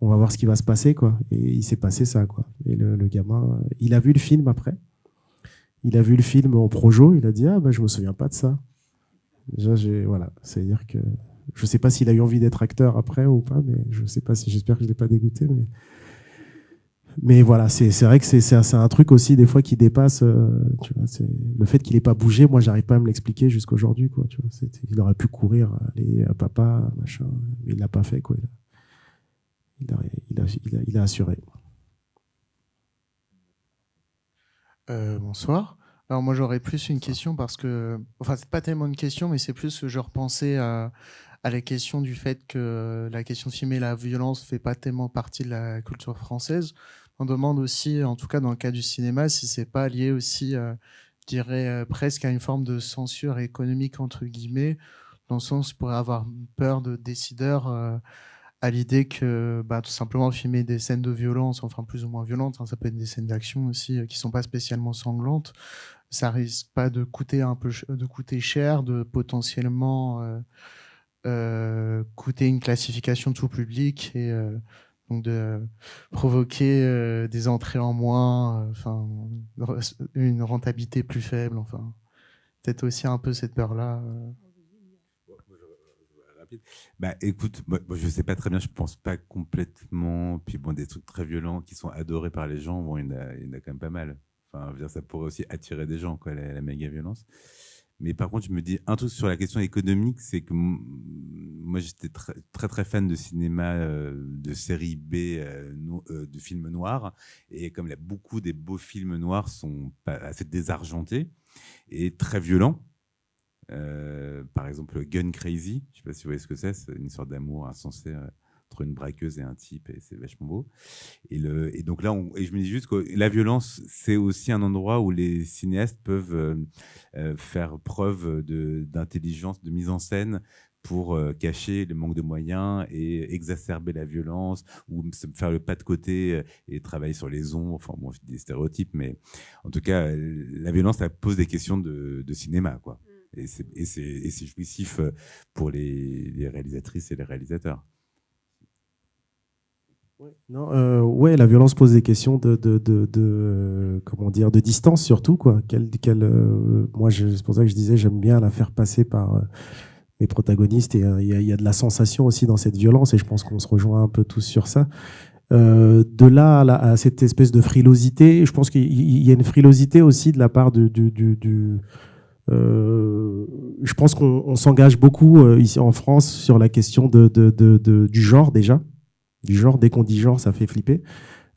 on va voir ce qui va se passer, quoi. Et il s'est passé ça, quoi. Et le gamin, il a vu le film après. Il a vu le film en projo, il a dit je me souviens pas de ça. Déjà voilà, c'est-à-dire que je sais pas s'il a eu envie d'être acteur après ou pas, mais j'espère que je l'ai pas dégoûté, mais voilà, c'est vrai que c'est un truc aussi des fois qui dépasse, tu vois, c'est le fait qu'il ait pas bougé, moi j'arrive pas à me l'expliquer jusqu'aujourd'hui, quoi, tu vois, il aurait pu courir, aller à papa, machin, mais il l'a pas fait, quoi. Il a assuré. Bonsoir. Alors moi j'aurais plus une question parce que, enfin c'est pas tellement une question, mais c'est plus que je repensais à la question du fait que la question de filmer la violence fait pas tellement partie de la culture française. On demande aussi, en tout cas dans le cas du cinéma, si c'est pas lié aussi, je dirais presque à une forme de censure économique entre guillemets, dans le sens où on pourrait avoir peur de décideurs à l'idée que tout simplement filmer des scènes de violence, enfin plus ou moins violentes, ça peut être des scènes d'action aussi qui sont pas spécialement sanglantes, ça risque pas de coûter cher, de potentiellement coûter une classification de tout public et donc de provoquer des entrées en moins, une rentabilité plus faible, enfin peut-être aussi un peu cette peur-là. Écoute, moi, je sais pas très bien, je pense pas complètement. Puis bon, des trucs très violents qui sont adorés par les gens, bon, il y en a quand même pas mal. Enfin, je veux dire, ça pourrait aussi attirer des gens, quoi, la méga violence. Mais par contre, je me dis un truc sur la question économique, c'est que moi, j'étais très, très, très fan de cinéma, de série B, de films noirs. Et comme beaucoup des beaux films noirs sont assez désargentés et très violents. Par exemple Gun Crazy, je sais pas si vous voyez ce que c'est une histoire d'amour insensé entre une braqueuse et un type, et c'est vachement beau. Et donc là, je me dis juste que la violence, c'est aussi un endroit où les cinéastes peuvent faire preuve d'intelligence, de mise en scène pour cacher le manque de moyens et exacerber la violence, ou faire le pas de côté et travailler sur les ombres, enfin bon, des stéréotypes, mais en tout cas, la violence, ça pose des questions de cinéma, quoi. Et c'est jouissif pour les réalisatrices et les réalisateurs. Ouais, la violence pose des questions comment dire, de distance surtout, quoi. Moi, c'est pour ça que je disais, j'aime bien la faire passer par mes protagonistes, et il y a de la sensation aussi dans cette violence, et je pense qu'on se rejoint un peu tous sur ça. De là à cette espèce de frilosité, je pense qu'il y a une frilosité aussi de la part Je pense qu'on s'engage beaucoup ici en France sur la question du genre déjà. Du genre, dès qu'on dit genre, ça fait flipper.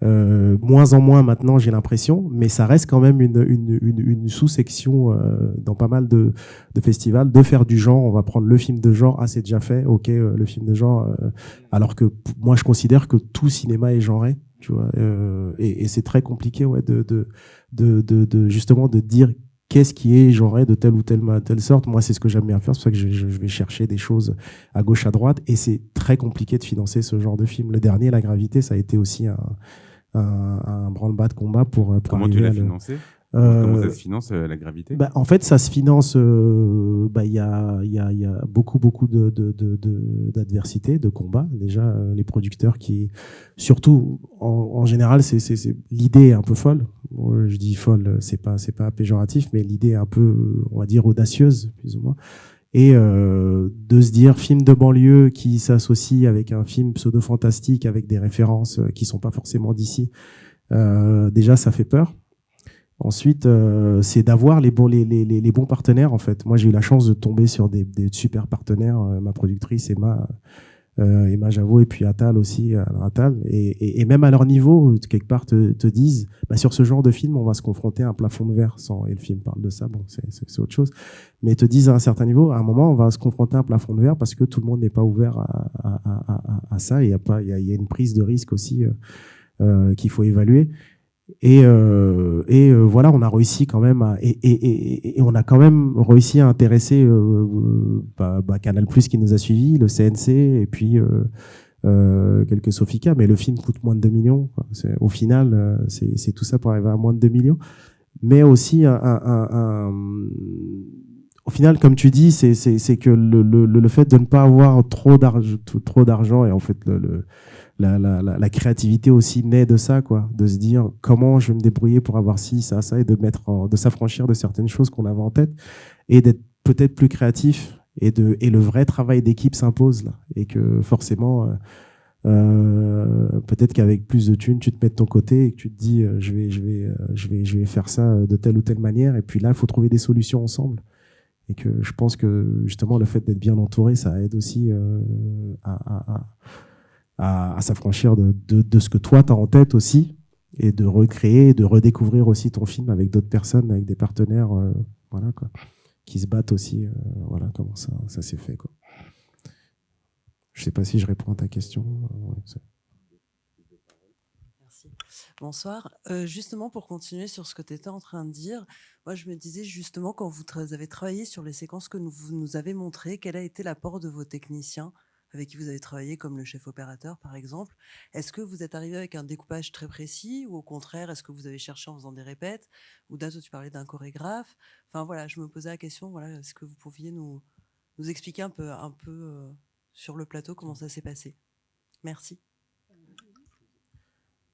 Moins en moins maintenant, j'ai l'impression, mais ça reste quand même une sous-section dans pas mal de festivals de faire du genre. On va prendre le film de genre, ah c'est déjà fait, ok, le film de genre, alors que moi je considère que tout cinéma est genré, tu vois, et c'est très compliqué, ouais, de justement de dire qu'est-ce qui est genré de telle ou telle sorte. Moi, c'est ce que j'aime bien faire. C'est pour ça que je vais chercher des choses à gauche, à droite. Et c'est très compliqué de financer ce genre de film. Le dernier, La Gravité, ça a été aussi un branle-bas de combat pour Comment tu arriver l'as à financé? Comment ça se finance, La Gravité? En fait, ça se finance. Il y a beaucoup d'adversité, de combats. Déjà, les producteurs qui, surtout en général, l'idée est un peu folle. Bon, je dis folle, c'est pas péjoratif, mais l'idée est un peu, on va dire, audacieuse, plus ou moins. Et de se dire film de banlieue qui s'associe avec un film pseudo-fantastique avec des références qui sont pas forcément d'ici, déjà ça fait peur. Ensuite, c'est d'avoir les bons partenaires en fait. Moi, j'ai eu la chance de tomber sur des super partenaires, ma productrice Emma Javot et puis Attal aussi, Attal, et même à leur niveau, quelque part te disent, sur ce genre de film, on va se confronter à un plafond de verre, et le film parle de ça, bon, c'est autre chose, mais te disent à un certain niveau, à un moment, on va se confronter à un plafond de verre parce que tout le monde n'est pas ouvert à ça, et il y a une prise de risque aussi qu'il faut évaluer. Et voilà, on a réussi quand même et on a quand même réussi à intéresser Canal+ qui nous a suivis, le CNC et puis quelques Sofica, mais le film coûte moins de 2 millions. Au final, c'est tout ça pour arriver à moins de 2 millions. Mais aussi, au final, comme tu dis, c'est que le fait de ne pas avoir trop d'argent et en fait la créativité aussi naît de ça, quoi, de se dire comment je vais me débrouiller pour avoir ci, ça, ça, et de s'affranchir de certaines choses qu'on avait en tête et d'être peut-être plus créatif et le vrai travail d'équipe s'impose là, et que forcément peut-être qu'avec plus de thunes tu te mets de ton côté et que tu te dis je vais faire ça de telle ou telle manière, et puis là il faut trouver des solutions ensemble. Et que je pense que justement le fait d'être bien entouré, ça aide aussi à s'affranchir de ce que toi tu as en tête aussi, et de recréer, de redécouvrir aussi ton film avec d'autres personnes, avec des partenaires voilà, quoi, qui se battent aussi. Voilà comment ça s'est fait, quoi. Je sais pas si je réponds à ta question. Merci. Bonsoir. Justement, pour continuer sur ce que tu étais en train de dire, moi je me disais justement, quand vous avez travaillé sur les séquences que vous nous avez montrées, quel a été l'apport de vos techniciens avec qui vous avez travaillé, comme le chef opérateur par exemple? Est-ce que vous êtes arrivé avec un découpage très précis, ou au contraire, est-ce que vous avez cherché en faisant des répètes? Ou toi tu parlais d'un chorégraphe. Enfin voilà, je me posais la question, voilà, est-ce que vous pouviez nous expliquer un peu sur le plateau comment ça s'est passé? Merci.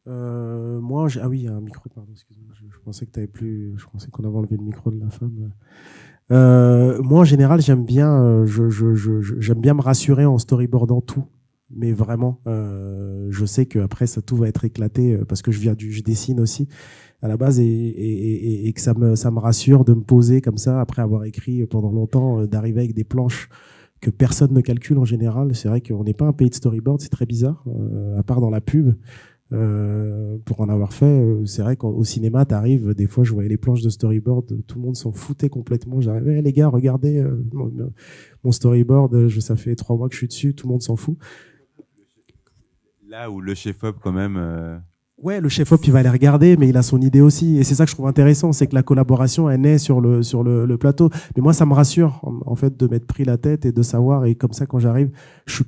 Moi, ah oui, il y a un micro, pardon, excuse-moi, je pensais que t'avais plus, je pensais qu'on avait enlevé le micro de la femme. Moi, en général, j'aime bien, j'aime bien me rassurer en storyboardant tout, mais vraiment, je sais que après ça tout va être éclaté parce que je dessine aussi à la base, et que ça me rassure de me poser comme ça après avoir écrit pendant longtemps, d'arriver avec des planches que personne ne calcule en général. C'est vrai qu'on n'est pas un pays de storyboard, c'est très bizarre, à part dans la pub. Pour en avoir fait, c'est vrai qu'au cinéma, t'arrives, des fois je voyais les planches de storyboard, tout le monde s'en foutait complètement. J'arrivais, les gars, regardez mon storyboard, ça fait 3 mois que je suis dessus, tout le monde s'en fout. Là où le chef-op quand même... Ouais, le chef-op, il va les regarder, mais il a son idée aussi. Et c'est ça que je trouve intéressant, c'est que la collaboration, elle naît sur le plateau. Mais moi, ça me rassure, en fait, de m'être pris la tête et de savoir, et comme ça, quand j'arrive, je suis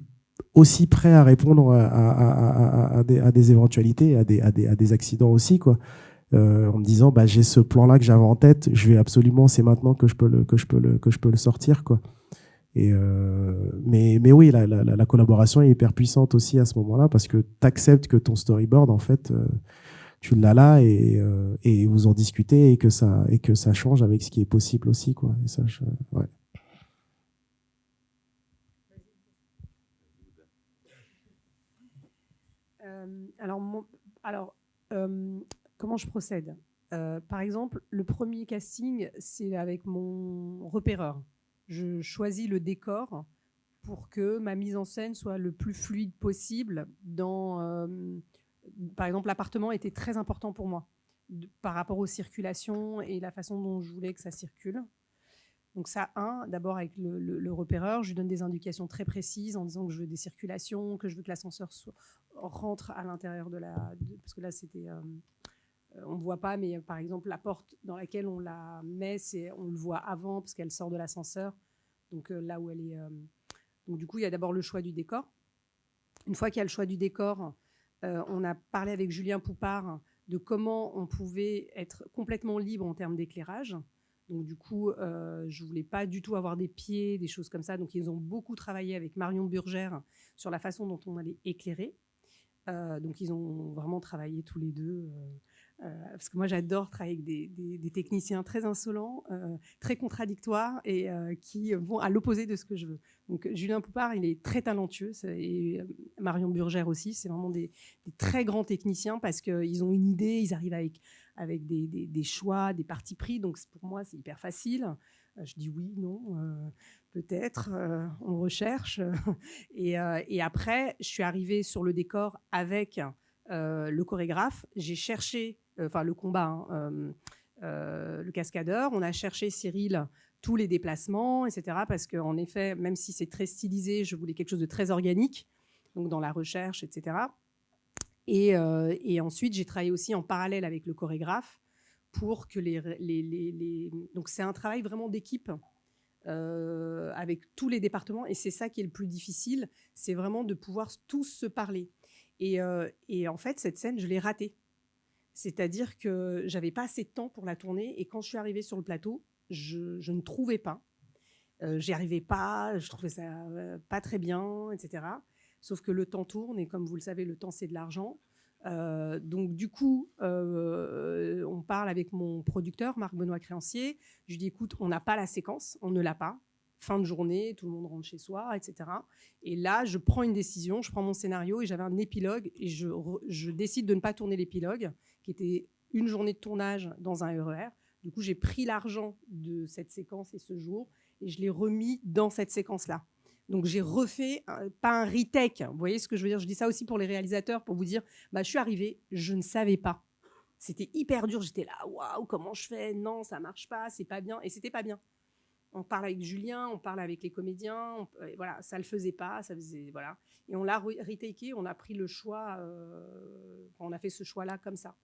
aussi prêt à répondre à des éventualités, à des accidents aussi, quoi. En me disant, j'ai ce plan-là que j'avais en tête, c'est maintenant que je peux le sortir, quoi. Mais oui, la collaboration est hyper puissante aussi à ce moment-là, parce que tu acceptes que ton storyboard, en fait, tu l'as là, et vous en discutez, et que ça change avec ce qui est possible aussi, quoi. Et ça, ouais. Alors, comment je procède? Par exemple, le premier casting, c'est avec mon repéreur. Je choisis le décor pour que ma mise en scène soit le plus fluide possible. Par exemple, l'appartement était très important pour moi par rapport aux circulations et la façon dont je voulais que ça circule. Donc ça, d'abord avec le repéreur, je lui donne des indications très précises en disant que je veux des circulations, que je veux que l'ascenseur rentre à l'intérieur parce que là, c'était... on ne voit pas, mais par exemple, la porte dans laquelle on la met, on le voit avant parce qu'elle sort de l'ascenseur. Donc là où elle est... Donc du coup, il y a d'abord le choix du décor. Une fois qu'il y a le choix du décor, on a parlé avec Julien Poupard de comment on pouvait être complètement libre en termes d'éclairage. Donc du coup, je ne voulais pas du tout avoir des pieds, des choses comme ça. Donc ils ont beaucoup travaillé avec Marion Burgère sur la façon dont on allait éclairer. Donc ils ont vraiment travaillé tous les deux. Parce que moi, j'adore travailler avec des techniciens très insolents, très contradictoires et qui vont à l'opposé de ce que je veux. Donc, Julien Poupard, il est très talentueux et Marion Burgère aussi. C'est vraiment des très grands techniciens parce qu'ils ont une idée, ils arrivent avec des choix, des partis pris. Donc, pour moi, c'est hyper facile. Je dis oui, non, peut-être, on recherche. Et après, je suis arrivée sur le décor avec le chorégraphe. J'ai cherché, le combat, le cascadeur. On a cherché, Cyril, tous les déplacements, etc. Parce qu'en effet, même si c'est très stylisé, je voulais quelque chose de très organique, donc dans la recherche, etc. Et ensuite, j'ai travaillé aussi en parallèle avec le chorégraphe pour que donc c'est un travail vraiment d'équipe avec tous les départements, et c'est ça qui est le plus difficile, c'est vraiment de pouvoir tous se parler. Et en fait, cette scène, je l'ai ratée. C'est-à-dire que j'avais pas assez de temps pour la tourner, et quand je suis arrivée sur le plateau, je ne trouvais pas. J'y arrivais pas, je trouvais ça pas très bien, etc. Sauf que le temps tourne, et comme vous le savez, le temps, c'est de l'argent. Donc du coup, on parle avec mon producteur, Marc-Benoît Créancier. Je lui dis, écoute, on n'a pas la séquence, on ne l'a pas. Fin de journée, tout le monde rentre chez soi, etc. Et là, je prends une décision, je prends mon scénario, et j'avais un épilogue, et je décide de ne pas tourner l'épilogue, qui était une journée de tournage dans un RER. Du coup, j'ai pris l'argent de cette séquence et ce jour, et je l'ai remis dans cette séquence-là. Donc, j'ai refait, pas un retake. Vous voyez ce que je veux dire? Je dis ça aussi pour les réalisateurs, pour vous dire, je suis arrivée, je ne savais pas. C'était hyper dur. J'étais là, waouh, comment je fais? Non, ça marche pas, c'est pas bien. Et c'était pas bien. On parle avec Julien, on parle avec les comédiens. Voilà, ça le faisait pas. Ça faisait, voilà. Et on l'a retaké, on a pris le choix. On a fait ce choix-là comme ça.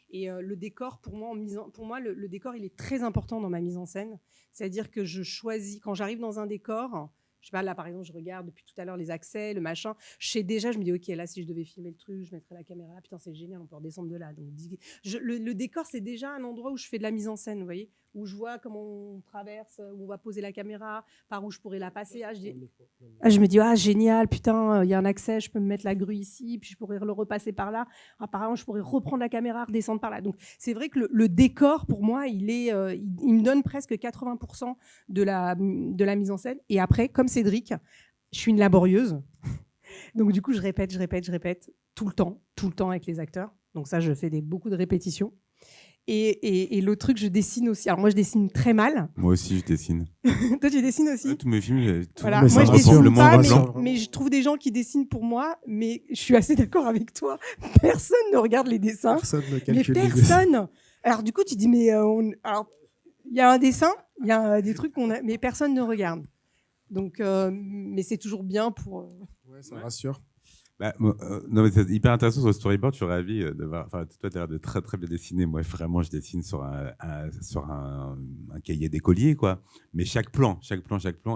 Et le décor, pour moi, le décor, il est très important dans ma mise en scène. C'est-à-dire que je choisis, quand j'arrive dans un décor... Je sais pas, là, par exemple, je regarde depuis tout à l'heure les accès, le machin. Je sais déjà, je me dis, OK, là, si je devais filmer le truc, je mettrais la caméra. Putain, c'est génial, on peut redescendre de là. Donc, le décor, c'est déjà un endroit où je fais de la mise en scène, vous voyez, où je vois comment on traverse, où on va poser la caméra, par où je pourrais la passer. Je me dis, génial, putain, il y a un accès, je peux me mettre la grue ici, puis je pourrais le repasser par là. Apparemment, je pourrais reprendre la caméra, redescendre par là. Donc, c'est vrai que le décor, pour moi, il me donne presque 80% de la mise en scène. Et après, comme Cédric, je suis une laborieuse. Donc, du coup, je répète tout le temps avec les acteurs. Donc, ça, je fais beaucoup de répétitions. Et l'autre truc, je dessine aussi. Alors, moi, je dessine très mal. Moi aussi, je dessine. Toi, tu dessines aussi? Ouais, tous mes films, voilà. Moi, je dessine pas, mais je trouve des gens qui dessinent pour moi. Mais je suis assez d'accord avec toi. Personne ne regarde les dessins. Personne ne calcule mais personne. Alors, du coup, tu dis, mais alors, il y a un dessin, il y a des trucs qu'on a, mais personne ne regarde. Donc, mais c'est toujours bien pour. Ouais, ça rassure. Non, mais c'est hyper intéressant sur le storyboard. Je suis ravi de voir. Enfin, toi, tu as l'air de très très bien dessiner. Moi, vraiment, je dessine sur un cahier d'écolier, quoi. Mais chaque plan.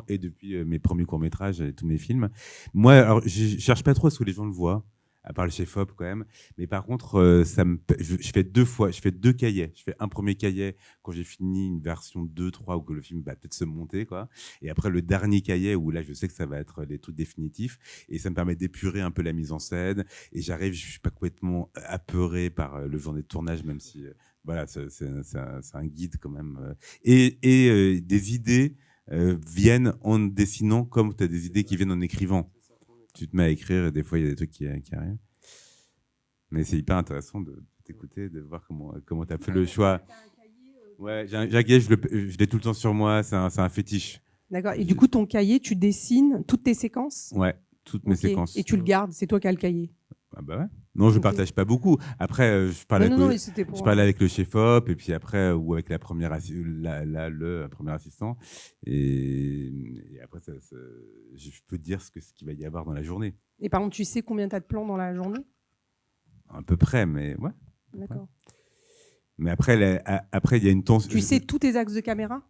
Et depuis mes premiers courts métrages et tous mes films. Moi, alors, je cherche pas trop à ce que les gens le voient, à part le chef-op quand même. Mais par contre, je fais 2 fois. Je fais 2 cahiers. Je fais un premier cahier quand j'ai fini une version 2, 3, où que le film va peut-être se monter, quoi. Et après, le dernier cahier où là, je sais que ça va être les trucs définitifs. Et ça me permet d'épurer un peu la mise en scène. Et je suis pas complètement apeuré par le journée de tournage, même si, voilà, c'est un guide quand même. Et des idées viennent en dessinant comme tu as des idées qui viennent en écrivant. Tu te mets à écrire et des fois, il y a des trucs qui arrivent. Mais c'est hyper intéressant de t'écouter, de voir comment tu as fait le choix. Ouais, j'ai un cahier, je l'ai tout le temps sur moi, c'est un fétiche. D'accord. Et du coup, ton cahier, tu dessines toutes tes séquences? Ouais, toutes mes séquences. Et tu le gardes, c'est toi qui as le cahier? Ah bah ouais. Non, je partage pas beaucoup. Après, je parle avec le chef-op et puis après ou avec le premier assistant et après je peux te dire ce qu'il va y avoir dans la journée. Et par contre, tu sais combien tu as de plans dans la journée? À peu près, mais ouais. D'accord. Ouais. Mais après, il y a une tension. Tu sais tous tes axes de caméra?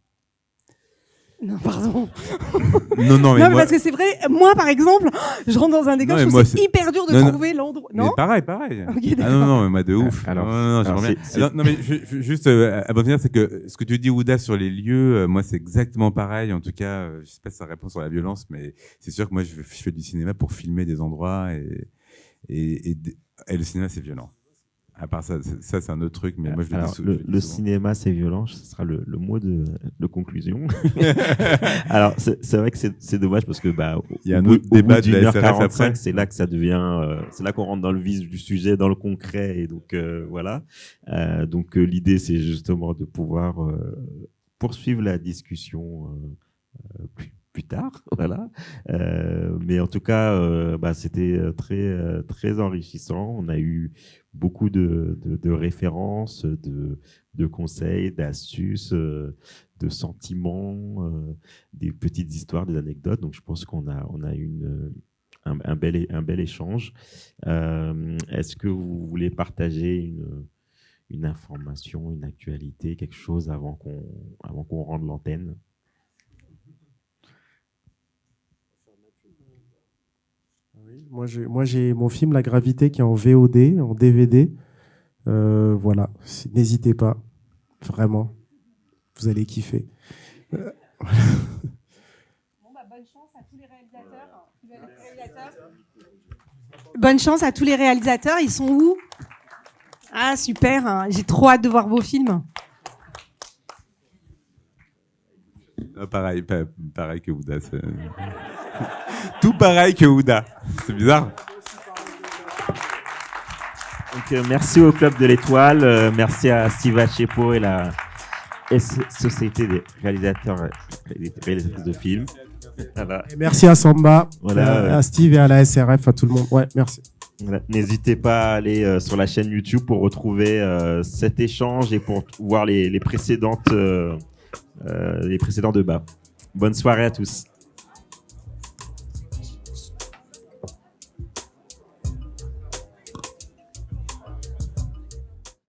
Non, pardon. Non, mais parce que c'est vrai, moi par exemple, je rentre dans un décor, je trouve que c'est hyper dur de trouver l'endroit. Non, mais pareil. Okay, non, mais moi de ouf. Mais juste avant de venir, c'est que ce que tu dis, Ouda, sur les lieux, moi c'est exactement pareil. En tout cas, je sais pas si ça répond sur la violence, mais c'est sûr que moi je fais du cinéma pour filmer des endroits et le cinéma c'est violent. À part ça c'est un autre truc, mais moi je le dis souvent. Le cinéma, c'est violent, ce sera le mot de conclusion. Alors, c'est vrai que c'est dommage parce que il y a un autre débat de la SRF après. C'est là que ça devient, c'est là qu'on rentre dans le vif du sujet, dans le concret, et donc voilà. Donc l'idée, c'est justement de pouvoir poursuivre la discussion plus tard, voilà. Mais en tout cas, c'était très enrichissant. On a eu beaucoup de références, de conseils, d'astuces, de sentiments, des petites histoires, des anecdotes. Donc, je pense qu'on a eu un bel échange. Est-ce que vous voulez partager une information, une actualité, quelque chose avant qu'on rende l'antenne? Moi, j'ai mon film La Gravité qui est en VOD, en DVD. Voilà, n'hésitez pas, vraiment, vous allez kiffer. Bonne chance à tous les réalisateurs. Bonne chance à tous les réalisateurs. Ils sont où? Ah super, hein. J'ai trop hâte de voir vos films. Pareil que Ouda. Tout pareil que Ouda. C'est bizarre. Donc, merci au Club de l'Étoile, merci à Steve Hachepo et la Société des réalisateurs et réalisatrices de films. Voilà. Et merci à Samba, à Steve et à la SRF, à tout le monde. Ouais, merci. Voilà. N'hésitez pas à aller sur la chaîne YouTube pour retrouver cet échange et pour voir les précédents débats. Bonne soirée à tous.